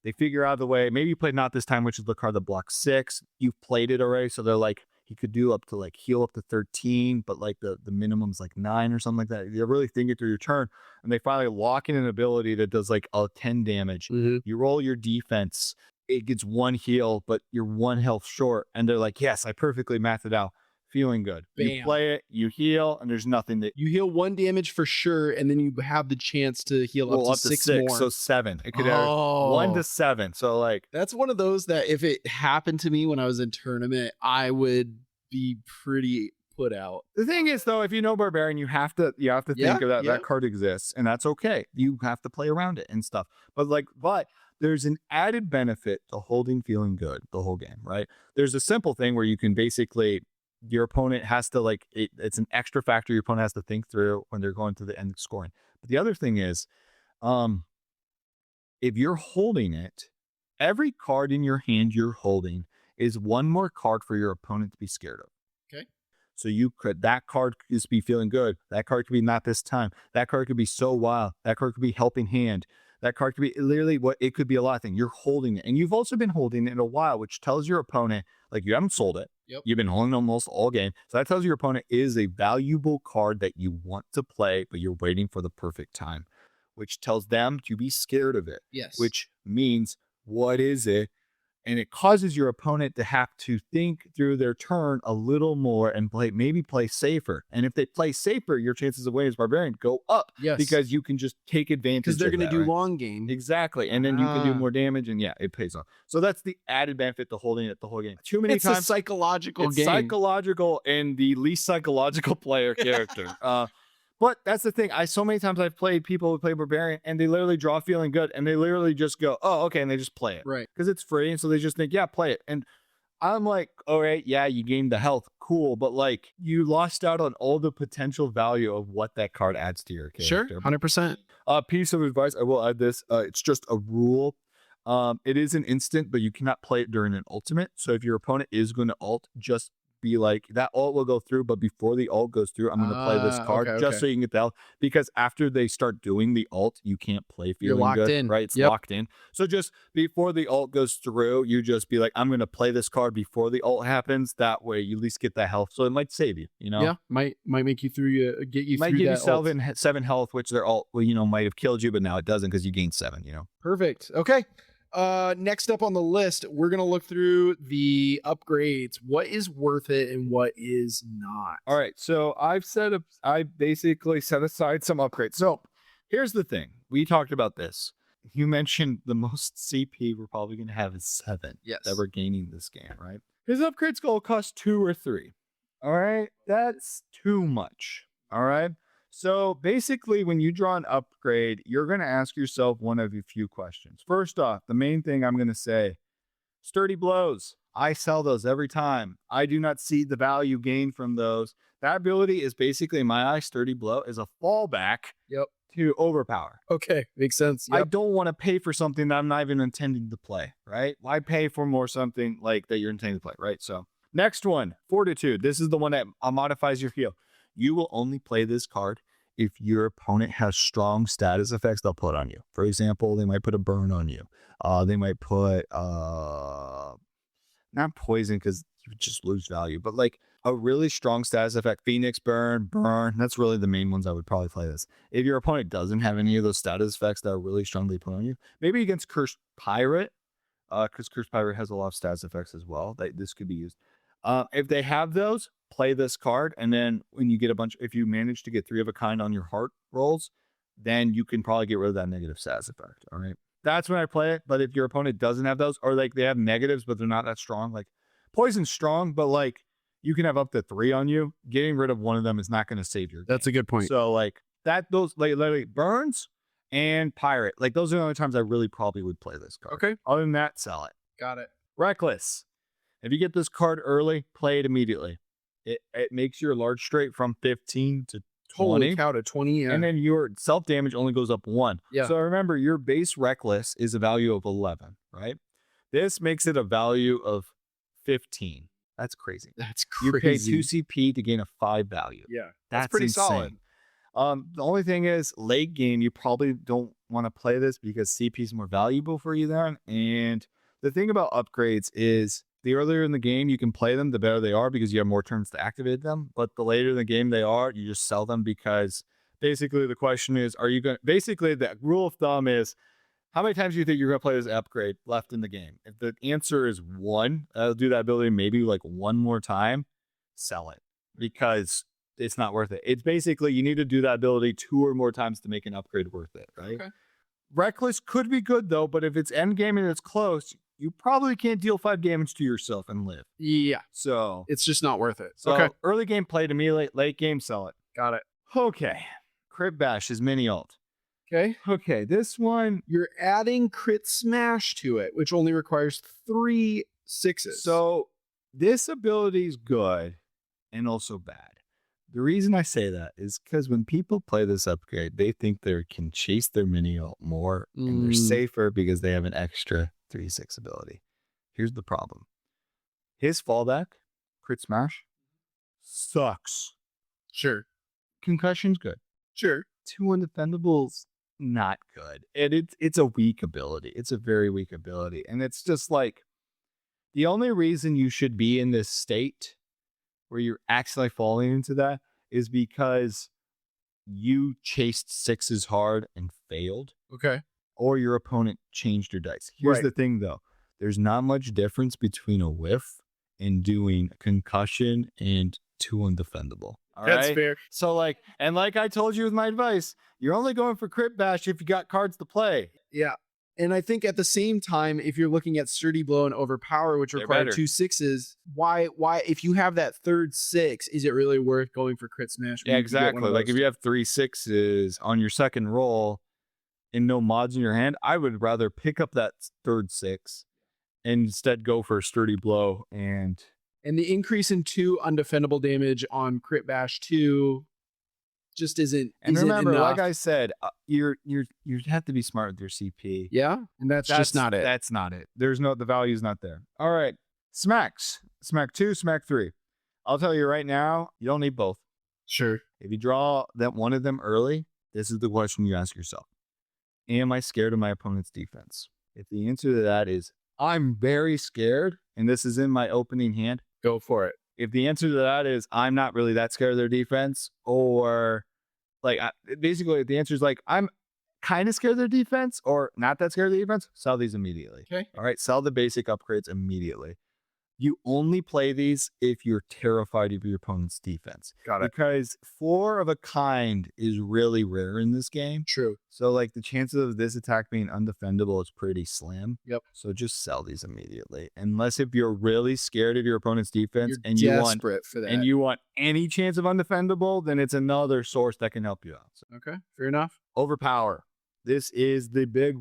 They figure out the way. Maybe you played Not This Time, which is the card that blocks 6. You've played it already. So they're like, he could do up to like heal up to 13, but like the minimum's like 9 or something like that. You're really thinking through your turn. And they finally lock in an ability that does like a 10 damage. Mhm. You roll your defense. It gets 1 heal, but you're 1 health short. And they're like, yes, I perfectly mathed it out. Feeling good. You Bam. play it, you heal, and there's nothing that You heal 1 damage for sure, and then you have the chance to heal roll up to 6 more. So 7. It could have 1 to 7. So like, That's one of those that if it happened to me when I was in tournament, I would be pretty put out. the thing is though, if you know Barbarian, you have to Yeah, think of that. yeah. That card exists, and that's okay. You have to play around it and stuff. But there's an added benefit to holding Feeling Good the whole game, right? There's a simple thing where you can basically, your opponent has to like, it's an extra factor your opponent has to think through when they're going to the end scoring. But the other thing is, if you're holding it, every card in your hand you're holding is one more card for your opponent to be scared of. Okay. So that card could just be feeling good. That card could be not this time. That card could be so wild. That card could be helping hand. That card could be literally it could be a lot of things. You're holding it. And you've also been holding it a while, which tells your opponent, like, you haven't sold it. Yep. You've been holding it almost all game. So that tells your opponent it is a valuable card that you want to play, but you're waiting for the perfect time, which tells them to be scared of it. Yes. Which means, what is it? And it causes your opponent to have to think through their turn a little more and maybe play safer. And if they play safer, your chances of winning as Barbarian go up. Yes. Because you can just take advantage because they're going to do long game. Exactly. And then you can do more damage, and it pays off. So that's the added benefit to holding it the whole game. Too many It's times. a psychological It's game. psychological and the least psychological player character. But that's the thing. So many times I've played people who play Barbarian and they literally draw feeling good and they literally just go, oh, okay. And they just play it. Right. Because it's free. And so they just think, yeah, play it. And I'm like, all right, yeah, you gained the health. Cool. But like, you lost out on all the potential value of what that card adds to your character. Sure. 100%. Piece of advice. I will add this. It's just a rule. It is an instant, but you cannot play it during an ultimate. So if your opponent is going to ult, just be like, that ult will go through, but before the ult goes through, I'm going to play this card just so you can get the ult. Because after they start doing the ult, you can't play feeling locked good, in. right? It's locked in. So just before the ult goes through, you just be like, I'm going to play this card before the ult happens. That way you at least get that health. So it might save you, you know? Yeah, might make you through get you might through give that you seven health, which their ult, might have killed you, but now it doesn't because you gained 7, Perfect. Okay. Next up on the list, we're going to look through the upgrades. What is worth it and what is not? All right. So I basically set aside some upgrades. So here's the thing. We talked about this. You mentioned the most CP we're probably going to have is 7. Yes. That we're gaining this game, right? His upgrade's going to cost 2 or 3. All right. That's too much. All right. So basically, when you draw an upgrade, you're going to ask yourself one of a few questions. First off, the main thing I'm going to say, sturdy blows. I sell those every time. I do not see the value gained from those. That ability is basically, in my eye, sturdy blow is a fallback to overpower. Okay, makes sense. I don't want to pay for something that I'm not even intending to play, right? Why pay for more something like that you're intending to play, right? So next one, Fortitude. This is the one that modifies your heal. You will only play this card if your opponent has strong status effects they'll put on you. For example, they might put a burn on you. They might put, not poison because you would just lose value, but like a really strong status effect, Phoenix, burn. That's really the main ones I would probably play this. If your opponent doesn't have any of those status effects that are really strongly put on you, maybe against Cursed Pirate, because Cursed Pirate has a lot of status effects as well. This could be used. If they have those, play this card, and then when you get if you manage to get 3 of a kind on your heart rolls, then you can probably get rid of that negative status effect. All right, that's when I play it. But if your opponent doesn't have those, or like they have negatives but they're not that strong, like poison's strong, but like you can have up to 3 on you. Getting rid of one of them is not going to save your game. That's a good point. So like those like literally burns and pirate, like those are the only times I really probably would play this card. Okay. Other than that, sell it. Got it. Reckless. If you get this card early, play it immediately. It makes your large straight from 15 to 20. Holy cow, to 20, yeah. And then your self-damage only goes up 1. Yeah. So remember, your base Reckless is a value of 11, right? This makes it a value of 15. That's crazy. That's You pay crazy. 2 CP to gain a 5 value. Yeah. That's pretty insane. solid. The only thing is, late game, you probably don't want to play this because CP is more valuable for you then. And the thing about upgrades is, the earlier in the game you can play them, the better they are because you have more turns to activate them. But the later in the game they are, you just sell them because basically the question is, basically the rule of thumb is, how many times do you think you're going to play this upgrade left in the game? If the answer is 1, I'll do that ability maybe like 1 more time, sell it because it's not worth it. It's basically, you need to do that ability 2 or more times to make an upgrade worth it, right? Okay. Reckless could be good though, but if it's end game and it's close, you probably can't deal 5 damage to yourself and live. Yeah. So It's just not worth it. okay. Early game, play to me. Late game, sell it. Got it. Okay. Crit Bash is mini ult. Okay. Okay. This one. You're adding Crit Smash to it, which only requires 3 6s. So this ability is good and also bad. The reason I say that is because when people play this upgrade, they think they can chase their mini ult more and they're safer because they have an extra 3/6 ability. Here's the problem. His fallback, crit smash, sucks. Sure. Concussion's good. Sure. 2 undefendables, not good. And it's a weak ability. It's a very weak ability. And it's just like, the only reason you should be in this state where you're accidentally falling into that is because you chased 6s hard and failed, Okay. or your opponent changed your dice. Here's Right. the thing, though. There's not much difference between a whiff and doing concussion and 2 undefendable. All That's right? fair. So, like I told you with my advice, you're only going for crit bash if you got cards to play. Yeah. And I think at the same time, if you're looking at sturdy blow and overpower, which They're require better. 2 6s, why if you have that third 6, is it really worth going for crit smash? when Yeah, you can get one exactly. of Like those? if you have 3 6s on your second roll and no mods in your hand, I would rather pick up that third 6 and instead go for a sturdy blow. And the increase in 2 undefendable damage on crit bash 2 just isn't remember, enough. like I said, you have to be smart with your CP. Yeah, and that's just not it. That's not it. The value's not there. All right, smacks, smack 2, smack 3. I'll tell you right now, you don't need both. Sure. If you draw that one of them early, this is the question you ask yourself: am I scared of my opponent's defense? If the answer to that is I'm very scared, and this is in my opening hand, Go for it. if the answer to that is I'm not really that scared of their defense, or like basically if the answer is like I'm kind of scared of their defense or not that scared of the defense, sell these immediately. Okay. All right, sell the basic upgrades immediately. You only play these if you're terrified of your opponent's defense. Got it. Because 4 of a kind is really rare in this game. True. So like the chances of this attack being undefendable is pretty slim. Yep. So just sell these immediately. Unless if you're really scared of your opponent's defense You're and you want desperate for that. and you want any chance of undefendable, then it's another source that can help you out. So, Okay, fair enough. overpower. This is the big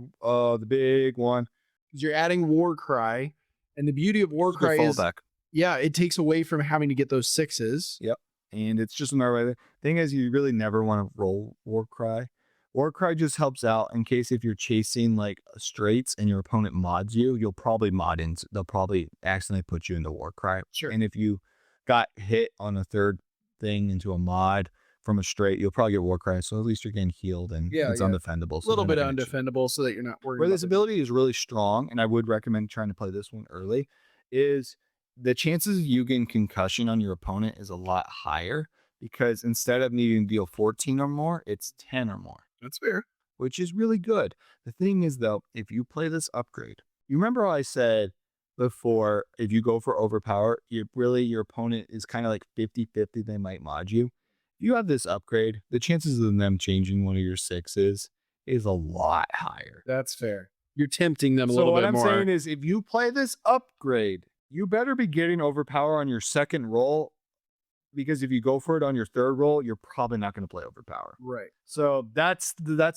one. Because you're adding War Cry, and the beauty of War Cry is, yeah, it takes away from having to get those 6s. And it's just another way. Thing is, you really never want to roll War Cry. War Cry just helps out in case if you're chasing like straights and your opponent mods you, you'll probably they'll probably accidentally put you into War Cry. Sure. And if you got hit on a third thing into a mod from a straight, you'll probably get War Cry. So at least you're getting healed and Yeah, it's yeah. undefendable. A So little they're bit not gonna cheat. undefendable so that you're not worried Where about this the- ability is really strong, and I would recommend trying to play this one early, is the chances of you getting concussion on your opponent is a lot higher because instead of needing to deal 14 or more, it's 10 or more, That's fair. which is really good. The thing is, though, if you play this upgrade, you remember how I said before, if you go for overpower, your opponent is kind of like 50-50, they might mod you. If you have this upgrade, the chances of them changing one of your 6s is a lot higher. That's fair. You're tempting them a So little what bit I'm more. saying is, if you play this upgrade, you better be getting overpower on your second roll, because if you go for it on your third roll, you're probably not going to play overpower. Right. So that's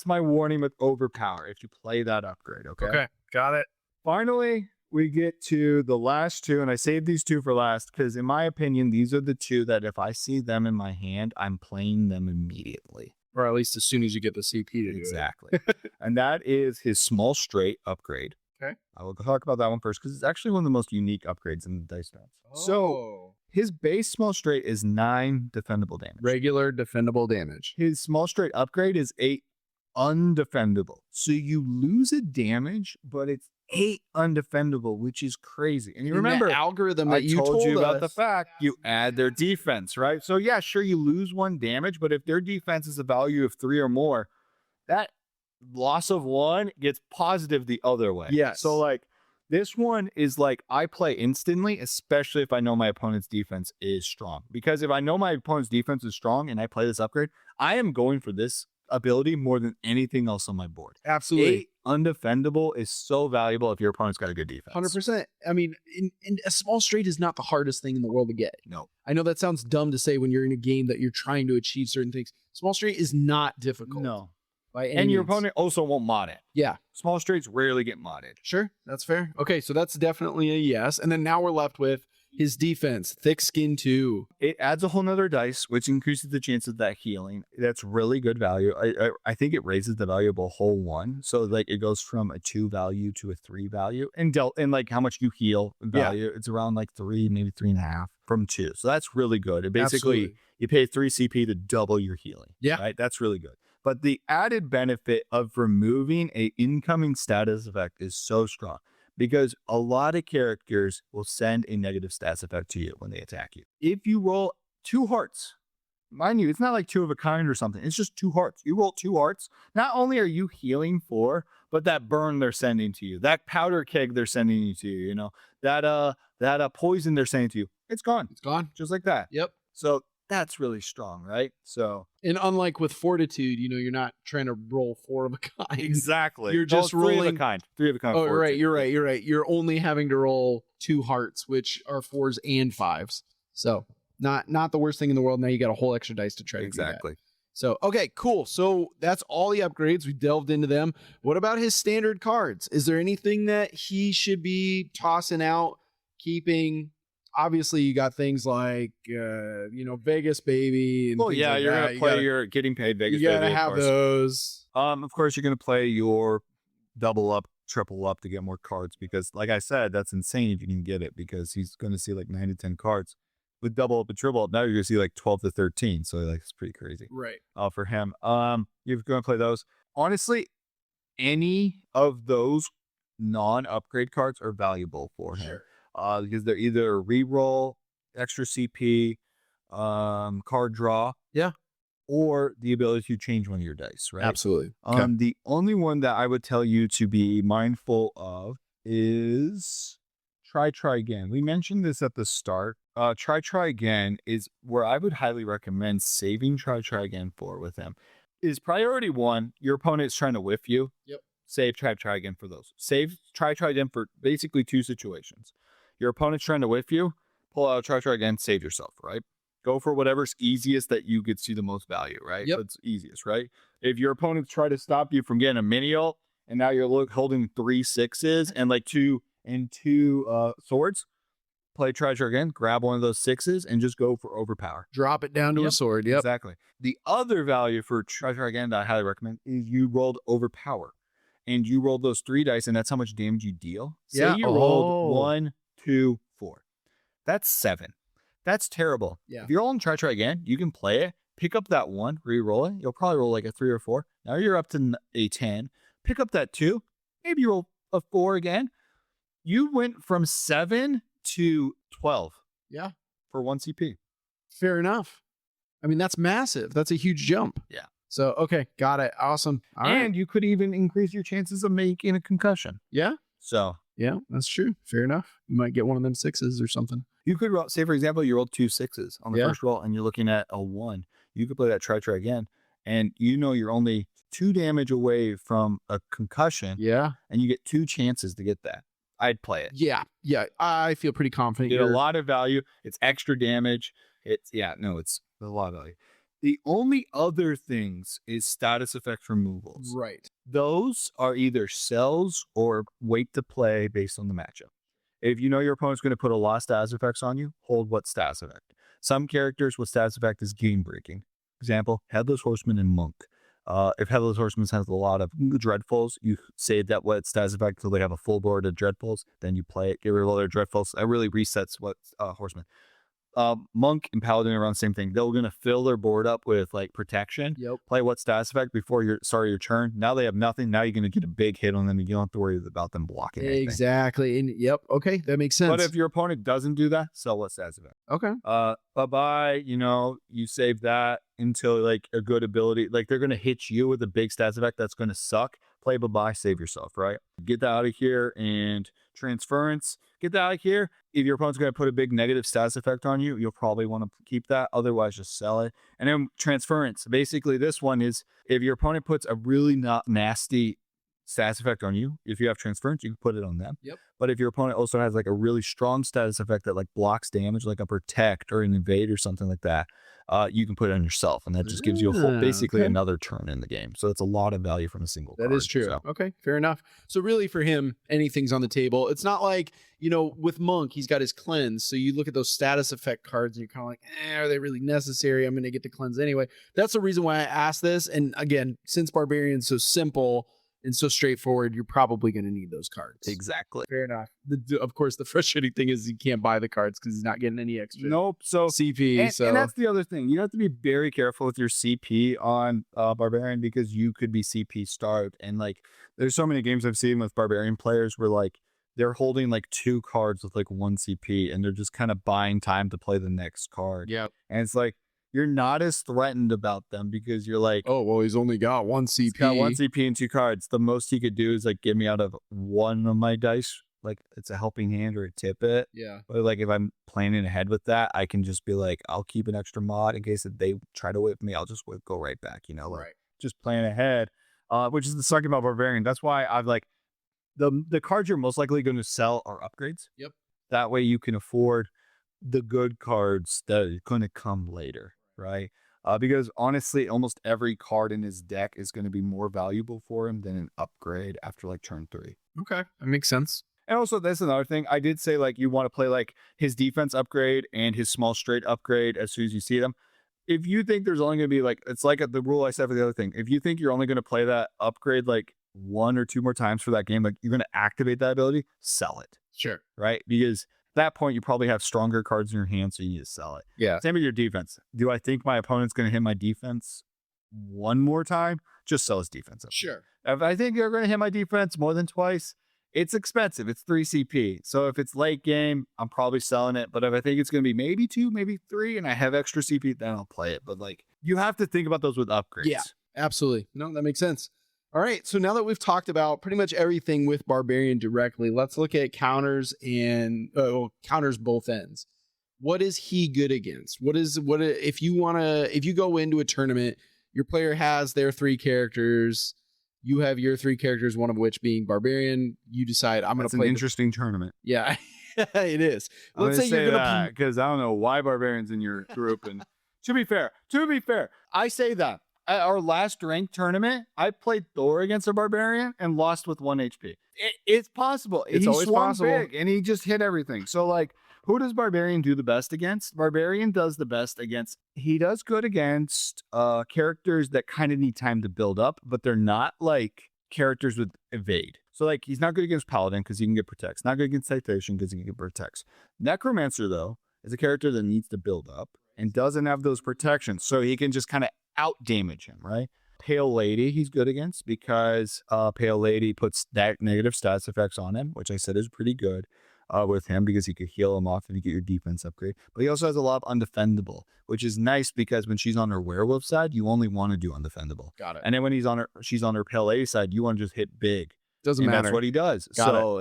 my warning with overpower if you play that upgrade. Okay. Got it. Finally, we get to the last 2, and I saved these 2 for last because, in my opinion, these are the 2 that if I see them in my hand, I'm playing them immediately. Or at least as soon as you get the CP to do it. Exactly. And that is his small straight upgrade. Okay. I will talk about that one first because it's actually one of the most unique upgrades in the dice rounds. So his base small straight is 9 defendable damage. regular defendable damage. His small straight upgrade is 8 undefendable. So you lose a damage, but it's 8 undefendable, which is crazy. And you And that remember algorithm that I you told you about the us- fact you add their defense, right? So yeah, sure, you lose 1 damage, but if their defense is a value of 3 or more, that loss of 1 gets positive the other way. Yes. So like this one is like I play instantly, especially if I know my opponent's defense is strong. Because if I know my opponent's defense is strong and I play this upgrade, I am going for this ability more than anything else on my board. Absolutely. 8 undefendable is so valuable if your opponent's got a good defense. 100%. I mean, in a small straight is not the hardest thing in the world to get. No. I know that sounds dumb to say when you're in a game that you're trying to achieve certain things. Small straight is not difficult. No. By any And your means. opponent also won't mod it. Yeah. Small straights rarely get modded. Sure. That's fair. Okay. So that's definitely a yes. And then now we're left with His defense, thick skin 2. It adds a whole nother dice, which increases the chance of that healing. That's really good value. I think it raises the value of a whole 1. So like it goes from a 2 value to a 3 value. And like how much you heal value, it's around like 3, maybe 3.5 from 2. So that's really good. It basically, Absolutely. you pay 3 CP to double your healing. Yeah. Right? That's really good. But the added benefit of removing a incoming status effect is so strong. Because a lot of characters will send a negative stats effect to you when they attack you. If you roll 2 hearts, mind you, it's not like 2 of a kind or something. It's just 2 hearts. You roll 2 hearts. Not only are you healing 4, but that burn they're sending to you, that powder keg they're sending you to you, you know, that poison they're sending to you, it's gone. It's gone. Just like that. Yep. So that's really strong, right? So And unlike with fortitude, you know, you're not trying to roll 4 of a kind. exactly. You're just 3 of rolling a kind. 3 of a kind. Oh, fortitude. you're right. You're only having to roll 2 hearts, which are 4s and 5s. So not the worst thing in the world. Now you got a whole extra dice to try to do that. Exactly. So, okay, cool. So that's all the upgrades. We delved into them. What about his standard cards? Is there anything that he should be tossing out, keeping? Obviously, you got things like, Vegas Baby. And Well, things yeah, like you're that. going to play your getting paid Vegas. You got to Baby, of have course. those. Of course, you're going to play your double up, triple up to get more cards because, like I said, that's insane if you can get it because he's going to see like 9 to 10 cards. With double up and triple up, now you're going to see like 12 to 13. So, like, it's pretty crazy. Right. For him. You're going to play those. Honestly, any of those non-upgrade cards are valuable for him. Sure. Because they're either reroll, extra CP, card draw, or the ability to change one of your dice, right? Absolutely. The only one that I would tell you to be mindful of is try again. We mentioned this at the start. Try again is where I would highly recommend saving try again for with him. Is priority 1, your opponent is trying to whiff you. Yep. Save try again for those. Save try again for basically 2 situations. Your opponent's trying to whiff you, pull out try again, save yourself, right? Go for whatever's easiest that you could see the most value, right? Yep. That's easiest, right? If your opponent's trying to stop you from getting a mini ult, and now you're holding 3 6s and like 2 swords, play try again, grab one of those 6s and just go for overpower. Drop it down to a sword. Yep. Exactly. The other value for try again that I highly recommend is you rolled overpower. And you rolled those 3 dice, and that's how much damage you deal. Say you rolled 1, 2, 4. That's 7. That's terrible. Yeah. If you're rolling try again, you can play it. Pick up that 1, re-roll it. You'll probably roll like a 3 or 4. Now you're up to a 10. Pick up that 2. Maybe you roll a 4 again. You went from 7 to 12. Yeah. For 1 CP. Fair enough. I mean, that's massive. That's a huge jump. Yeah. So, okay. Got it. Awesome. All right. And you could even increase your chances of making a concussion. Yeah. So Yeah, that's true. Fair enough. You might get one of them 6s or something. you could roll, say for example, you rolled 2 6s on the first roll and you're looking at a 1. You could play that try again. And you're only 2 damage away from a concussion. Yeah. And you get 2 chances to get that. I'd play it. Yeah. Yeah. I feel pretty confident. You get a lot of value. It's extra damage. It's a lot of value. The only other things is status effect removals. Right. Those are either cells or wait to play based on the matchup. If you know your opponent's going to put a lot of status effects on you, hold what status effect. Some characters with status effect is game breaking. Example, Headless Horseman and Monk. If Headless Horseman has a lot of Dreadfuls, you save that what status effect until they have a full board of Dreadfuls, then you play it, get rid of all their Dreadfuls. That really resets what Horseman. Monk and Paladin are on the same thing. They're going to fill their board up with like protection. Yep. Play what status effect before your turn. Now they have nothing. Now you're going to get a big hit on them. You don't have to worry about them blocking anything. Exactly. And yep. Okay. That makes sense. But if your opponent doesn't do that, sell what status effect. Okay. Bye-bye. You save that until like a good ability. Like they're going to hit you with a big status effect that's going to suck. Play bye-bye, save yourself, right? Get that out of here. And transference, get that out of here. If your opponent's going to put a big negative status effect on you, you'll probably want to keep that. Otherwise, just sell it. And then transference. Basically, this one is if your opponent puts a really not nasty status effect on you. If you have transference, you can put it on them. Yep. But if your opponent also has like a really strong status effect that like blocks damage, like a protect or an invade or something like that, you can put it on yourself, and that just gives you a whole, basically okay. another turn in the game. So it's a lot of value from a single card. That is true. So. Okay, fair enough. So really for him, anything's on the table. It's not like, with Monk, he's got his cleanse. So you look at those status effect cards and you're kind of like, are they really necessary? I'm going to get the cleanse anyway. That's the reason why I asked this. And again, since Barbarian's so simple and so straightforward, you're probably going to need those cards. Exactly. Fair enough. Of course, the frustrating thing is you can't buy the cards because he's not getting any extra. Nope. So CP. And that's the other thing. You have to be very careful with your CP on Barbarian, because you could be CP starved. And like, there's so many games I've seen with Barbarian players where like they're holding like 2 cards with like 1 CP, and they're just kind of buying time to play the next card. Yeah. And it's like, you're not as threatened about them because you're like, oh, well, he's only got 1 CP. He's got 1 CP and 2 cards. The most he could do is like get me out of one of my dice. Like it's a helping hand or a tip it. Yeah. But like if I'm planning ahead with that, I can just be like, I'll keep an extra mod in case if they try to whip me, I'll just go right back, like just plan ahead, which is the sucking about Barbarian. That's why I've like the cards you're most likely going to sell are upgrades. Yep. That way you can afford the good cards that are going to come later, right? Because honestly, almost every card in his deck is going to be more valuable for him than an upgrade after like turn 3. Okay, that makes sense. And also, that's another thing. I did say like you want to play like his defense upgrade and his small straight upgrade as soon as you see them. If you think there's only going to be like, it's like the rule I said for the other thing. If you think you're only going to play that upgrade like 1 or 2 more times for that game, like you're going to activate that ability, sell it. Sure. Right? Because at that point, you probably have stronger cards in your hand, so you need to sell it. Yeah. Same with your defense. Do I think my opponent's going to hit my defense 1 more time? Just sell his defense up. Sure. If I think you're going to hit my defense more than twice, it's expensive. It's 3 CP. So if it's late game, I'm probably selling it. But if I think it's going to be maybe 2, maybe 3, and I have extra CP, then I'll play it. But like, you have to think about those with upgrades. Yeah, absolutely. No, that makes sense. All right. So now that we've talked about pretty much everything with Barbarian directly, let's look at counters and counters both ends. What is he good against? If you go into a tournament, your player has their 3 characters. You have your 3 characters, one of which being Barbarian. You decide I'm going to play an interesting tournament. Yeah, it is. Let's say you're that because I don't know why Barbarian's in your group. And to be fair, I say that at our last ranked tournament, I played Thor against a Barbarian and lost with 1 HP. It's possible. It's always possible. Big and he just hit everything. So like, who does Barbarian do the best against? Barbarian does the best against, he does good against characters that kind of need time to build up, but they're not like characters with evade. So like, he's not good against Paladin because he can get protects. Not good against Citation because he can get protects. Necromancer, though, is a character that needs to build up and doesn't have those protections. So he can just kind of out damage him, right? Pale Lady, he's good against because Pale Lady puts that negative stats effects on him, which I said is pretty good with him because he could heal him off if you get your defense upgrade. But he also has a lot of undefendable, which is nice because when she's on her werewolf side, you only want to do undefendable. Got it. And then when she's on her Pale Lady side, you want to just hit big. Doesn't matter. That's what he does.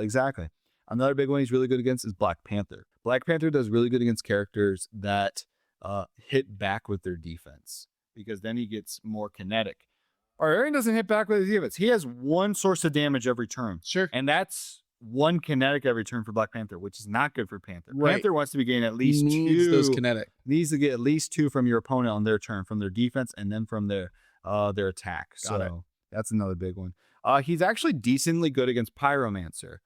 Exactly. Another big one he's really good against is Black Panther. Black Panther does really good against characters that hit back with their defense because then he gets more kinetic. Barbarian doesn't hit back with his defense. He has 1 source of damage every turn. Sure. And that's 1 kinetic every turn for Black Panther, which is not good for Panther. Right. Panther wants to be getting at least needs 2. those kinetic. Needs to get at least 2 from your opponent on their turn, from their defense and then from their attack. Got it. That's another big one. He's actually decently good against Pyromancer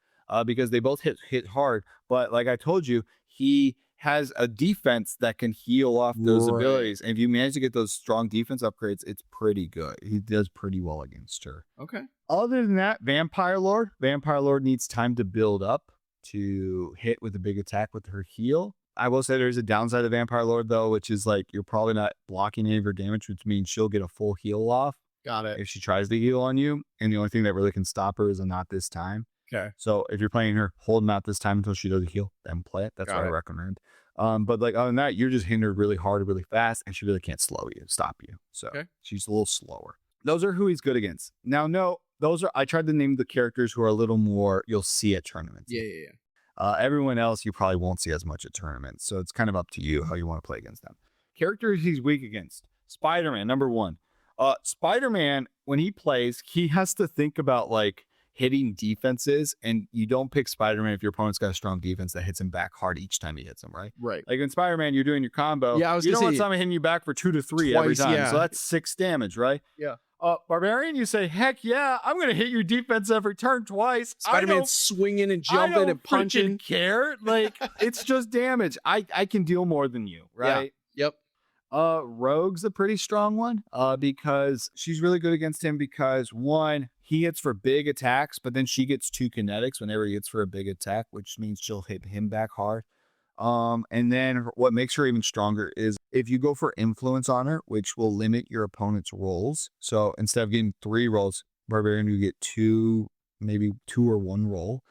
because they both hit hard. But like I told you, he has a defense that can heal off those abilities. And if you manage to get those strong defense upgrades, it's pretty good. He does pretty well against her. Okay. Other than that, Vampire Lord needs time to build up to hit with a big attack with her heal. I will say there's a downside of Vampire Lord, though, which is like you're probably not blocking any of her damage, which means she'll get a full heal off. Got it. If she tries to heal on you. And the only thing that really can stop her is a not this time. Okay. So if you're playing her, hold not this time until she does a heal, then play it. That's what I recommend. But like other than that, you're just hitting her really hard, really fast, and she really can't stop you. So she's a little slower. Those are who he's good against. Now, no, I tried to name the characters who are a little more you'll see at tournaments. Yeah. Everyone else you probably won't see as much at tournaments. So it's kind of up to you how you want to play against them. Characters he's weak against. Spider-Man, number 1. Spider-Man, when he plays, he has to think about like hitting defenses, and you don't pick Spider-Man if your opponent's got a strong defense that hits him back hard each time he hits him, right? Right. Like in Spider-Man, you're doing your combo. Yeah, I was you gonna don't want say, someone hitting you back for 2 to 3 every twice, time. yeah. So that's 6 damage, right? Yeah. Barbarian, you say, heck yeah, I'm going to hit your defense every turn twice. Spider-Man's swinging and I jumping don't and punching. freaking care. Like, it's just damage. I can deal more than you, right? Yep. Rogue's a pretty strong one because she's really good against him because, one, he hits for big attacks, but then she gets 2 kinetics whenever he hits for a big attack, which means she'll hit him back hard. And then what makes her even stronger is if you go for influence on her, which will limit your opponent's rolls. So instead of getting 3 rolls, Barbarian, you get 2, maybe 2 or 1 roll.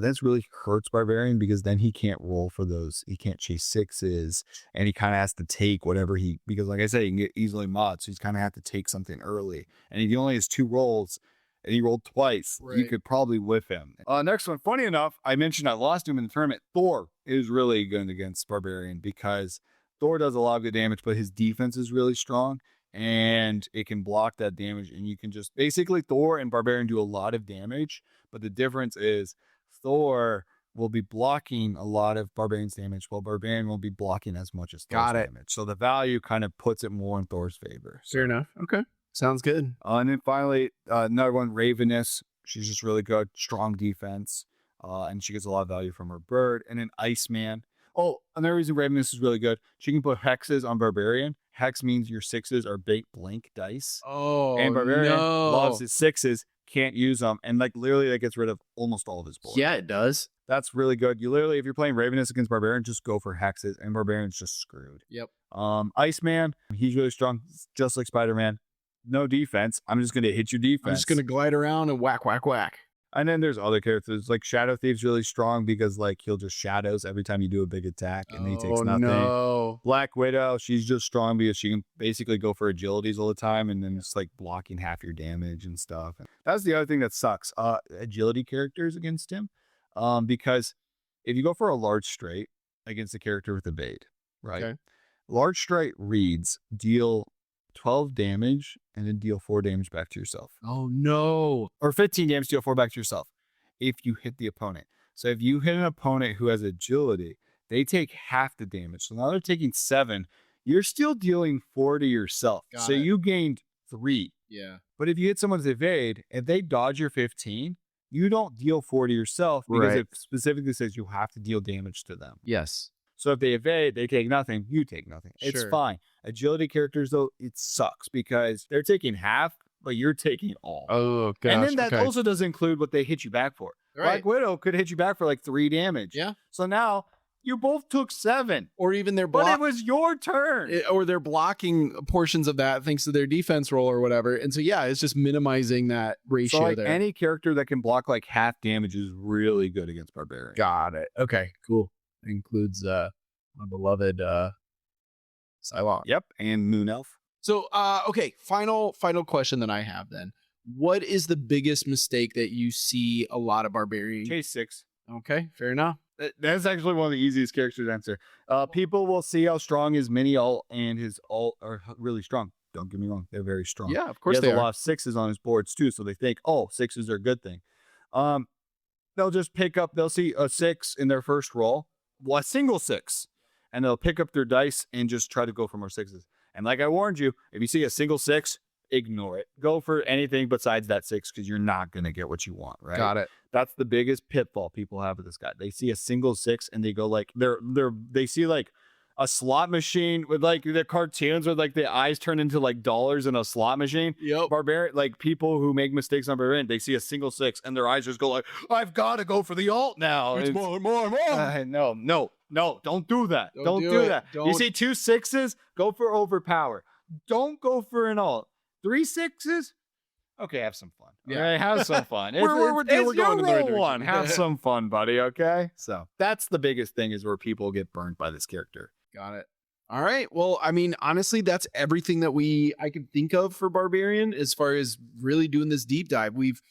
That's really hurts Barbarian because then he can't roll for those. He can't chase 6s, and he kind of has to take whatever because like I said, he can get easily mod. So he's kind of have to take something early. And if he only has 2 rolls and he rolled twice, you could probably whiff him. Next one, funny enough, I mentioned I lost him in the tournament. Thor is really good against Barbarian because Thor does a lot of good damage, but his defense is really strong and it can block that damage. And you can just basically Thor and Barbarian do a lot of damage, but the difference is Thor will be blocking a lot of Barbarian's damage, while Barbarian will be blocking as much as Thor's damage. So the value kind of puts it more in Thor's favor. Fair enough. Okay. Sounds good. And then finally, another one, Ravenous. She's just really good, strong defense, and she gets a lot of value from her bird. And then Iceman. Oh, another reason Ravenous is really good. She can put hexes on Barbarian. Hex means your 6s are blank dice. Oh, and Barbarian no. loves his 6s, can't use them, and like literally that gets rid of almost all of his board. Yeah, it does. That's really good. You literally, if you're playing Ravenous against Barbarian, just go for hexes, and Barbarian's just screwed. Yep. Iceman, he's really strong, just like Spider-Man. No defense. I'm just gonna hit your defense. I'm just gonna glide around and whack, whack, whack. And then there's other characters like Shadow Thief's really strong because like he'll just shadows every time you do a big attack, and he takes nothing. No. Black Widow, she's just strong because she can basically go for agilities all the time, and then it's like blocking half your damage and stuff. That's the other thing that sucks. Agility characters against him, because if you go for a large straight against a character with evade, right? Okay. Large straight reads deal 12 damage and then deal 4 damage back to yourself. Oh no. Or 15 damage, deal 4 back to yourself if you hit the opponent. So if you hit an opponent who has agility, they take half the damage. So now they're taking 7. You're still dealing 4 to yourself. Got so it. you gained 3. Yeah. But if you hit someone's evade, if they dodge your 15, you don't deal 4 to yourself because Right. it specifically says you have to deal damage to them. Yes. So if they evade, they take nothing, you take nothing. It's Sure. fine. Agility characters, though, it sucks because they're taking half, but you're taking all. Oh gosh. and then that okay. also doesn't include what they hit you back for. Right. Black Widow could hit you back for like 3 damage. Yeah. So now you both took 7, Or even their but it block, was your turn. or they're blocking portions of that thanks to their defense roll or whatever. And so yeah, it's just minimizing that ratio So like there. any character that can block like half damage is really good against Barbarian. Got it. Okay. Cool. That includes my beloved Cylon. Yep, and Moon Elf. So okay, final question that I have then. What is the biggest mistake that you see a lot of Barbarian? Chase 6. Okay, fair enough. That's actually one of the easiest characters to answer. People will see how strong his mini ult and his ult are really strong. Don't get me wrong, they're very strong. Yeah, of course he they has a are. lot of 6s on his boards too, so they think, oh, 6s are a good thing. They'll just they'll see a 6 in their first roll, well, a single 6, and they'll pick up their dice and just try to go for more 6s. And like I warned you, if you see a single 6, ignore it. Go for anything besides that 6 because you're not going to get what you want, right? Got it. That's the biggest pitfall people have with this guy. They see a single 6 and they go like they see like a slot machine with like the cartoons with like the eyes turn into like dollars in a slot machine. Yep. Barbarian, like people who make mistakes on Barbarian, they see a single 6 and their eyes just go like, I've got to go for the alt now. It's more and more and more. No, don't do that. Don't do do it. that. You Don't. see 2 6s, go for overpower. Don't go for an alt. 3 6s, okay, have some fun. Yeah. Okay, have some fun. We're It's going your in the right roll direction. one. Have some fun, buddy. Okay, so that's the biggest thing is where people get burned by this character. Got it. All right. Well, I mean, honestly, that's everything that I can think of for Barbarian as far as really doing this deep dive. We've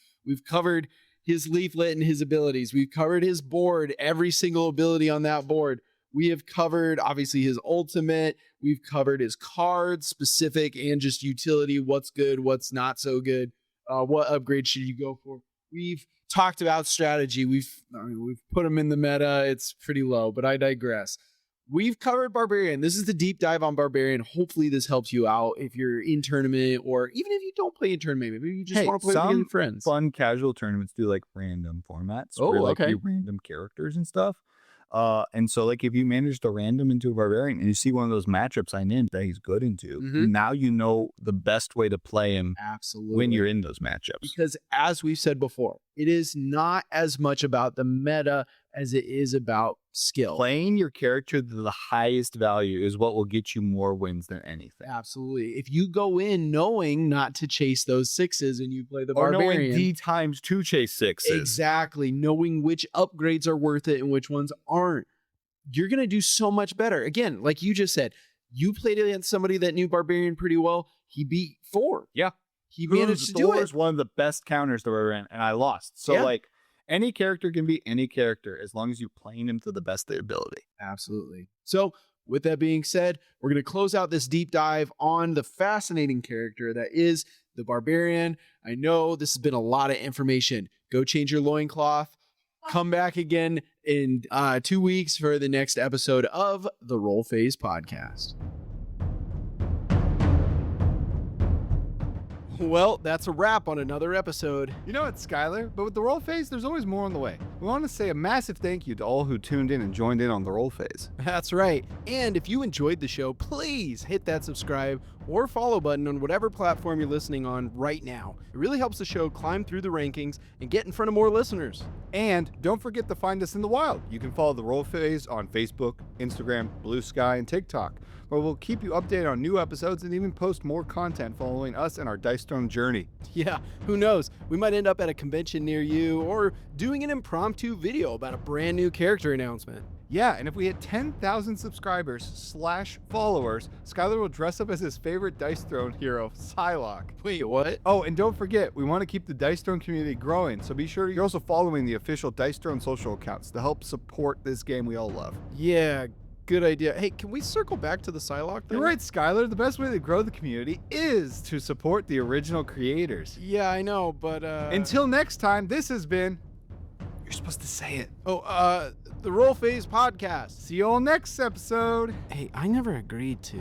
covered his leaflet and his abilities. We've covered his board, every single ability on that board. We have covered obviously his ultimate. We've covered his cards, specific and just utility. What's good, what's not so good. What upgrade should you go for? We've talked about strategy. We've put them in the meta. It's pretty low, but I digress. We've covered Barbarian. This is the deep dive on Barbarian. Hopefully this helps you out if you're in tournament, or even if you don't play in tournament, maybe you just want to play with your friends. Fun casual tournaments do like random formats. Oh, where, like, okay. do random characters and stuff. And so, like, if you manage to random into a Barbarian and you see one of those matchups I named that he's good into, now you know the best way to play him when you're in those matchups. Because as we've said before, it is not as much about the meta as it is about skill. Playing your character to the highest value is what will get you more wins than anything. Absolutely. If you go in knowing not to chase those sixes and you play the Or Barbarian. knowing D times to chase sixes. Exactly. Knowing which upgrades are worth it and which ones aren't. You're going to do so much better. Again, like you just said, you played against somebody that knew Barbarian pretty well. He beat 4. Yeah. He managed to do it. Is one of the best counters that we're in, and I lost. So, like, any character can be any character as long as you're playing him to the best of their ability. Absolutely. So, with that being said, we're going to close out this deep dive on the fascinating character that is the Barbarian. I know this has been a lot of information. Go change your loincloth. Come back again in 2 weeks for the next episode of the Roll Phase Podcast. Well, that's a wrap on another episode. You know what, Skylar? But with the roll phase, there's always more on the way. We want to say a massive thank you to all who tuned in and joined in on the roll phase. That's right. And if you enjoyed the show, please hit that subscribe or follow button on whatever platform you're listening on right now. It really helps the show climb through the rankings and get in front of more listeners. And don't forget to find us in the wild. You can follow the roll phase on Facebook, Instagram, Blue Sky, and TikTok, where we'll keep you updated on new episodes and even post more content following us and our Dice Throne journey. Yeah, who knows? We might end up at a convention near you or doing an impromptu video about a brand new character announcement. Yeah, and if we hit 10,000 subscribers / followers, Skylar will dress up as his favorite Dice Throne hero, Psylocke. Wait, what? Oh, and don't forget, we want to keep the Dice Throne community growing, so be sure you're also following the official Dice Throne social accounts to help support this game we all love. Yeah, good idea. Hey, can we circle back to the Psylocke thing? You're right, Skylar. The best way to grow the community is to support the original creators. Yeah, I know, but Until next time, this has been... You're supposed to say it. the Roll Phase Podcast. See you all next episode. Hey, I never agreed to.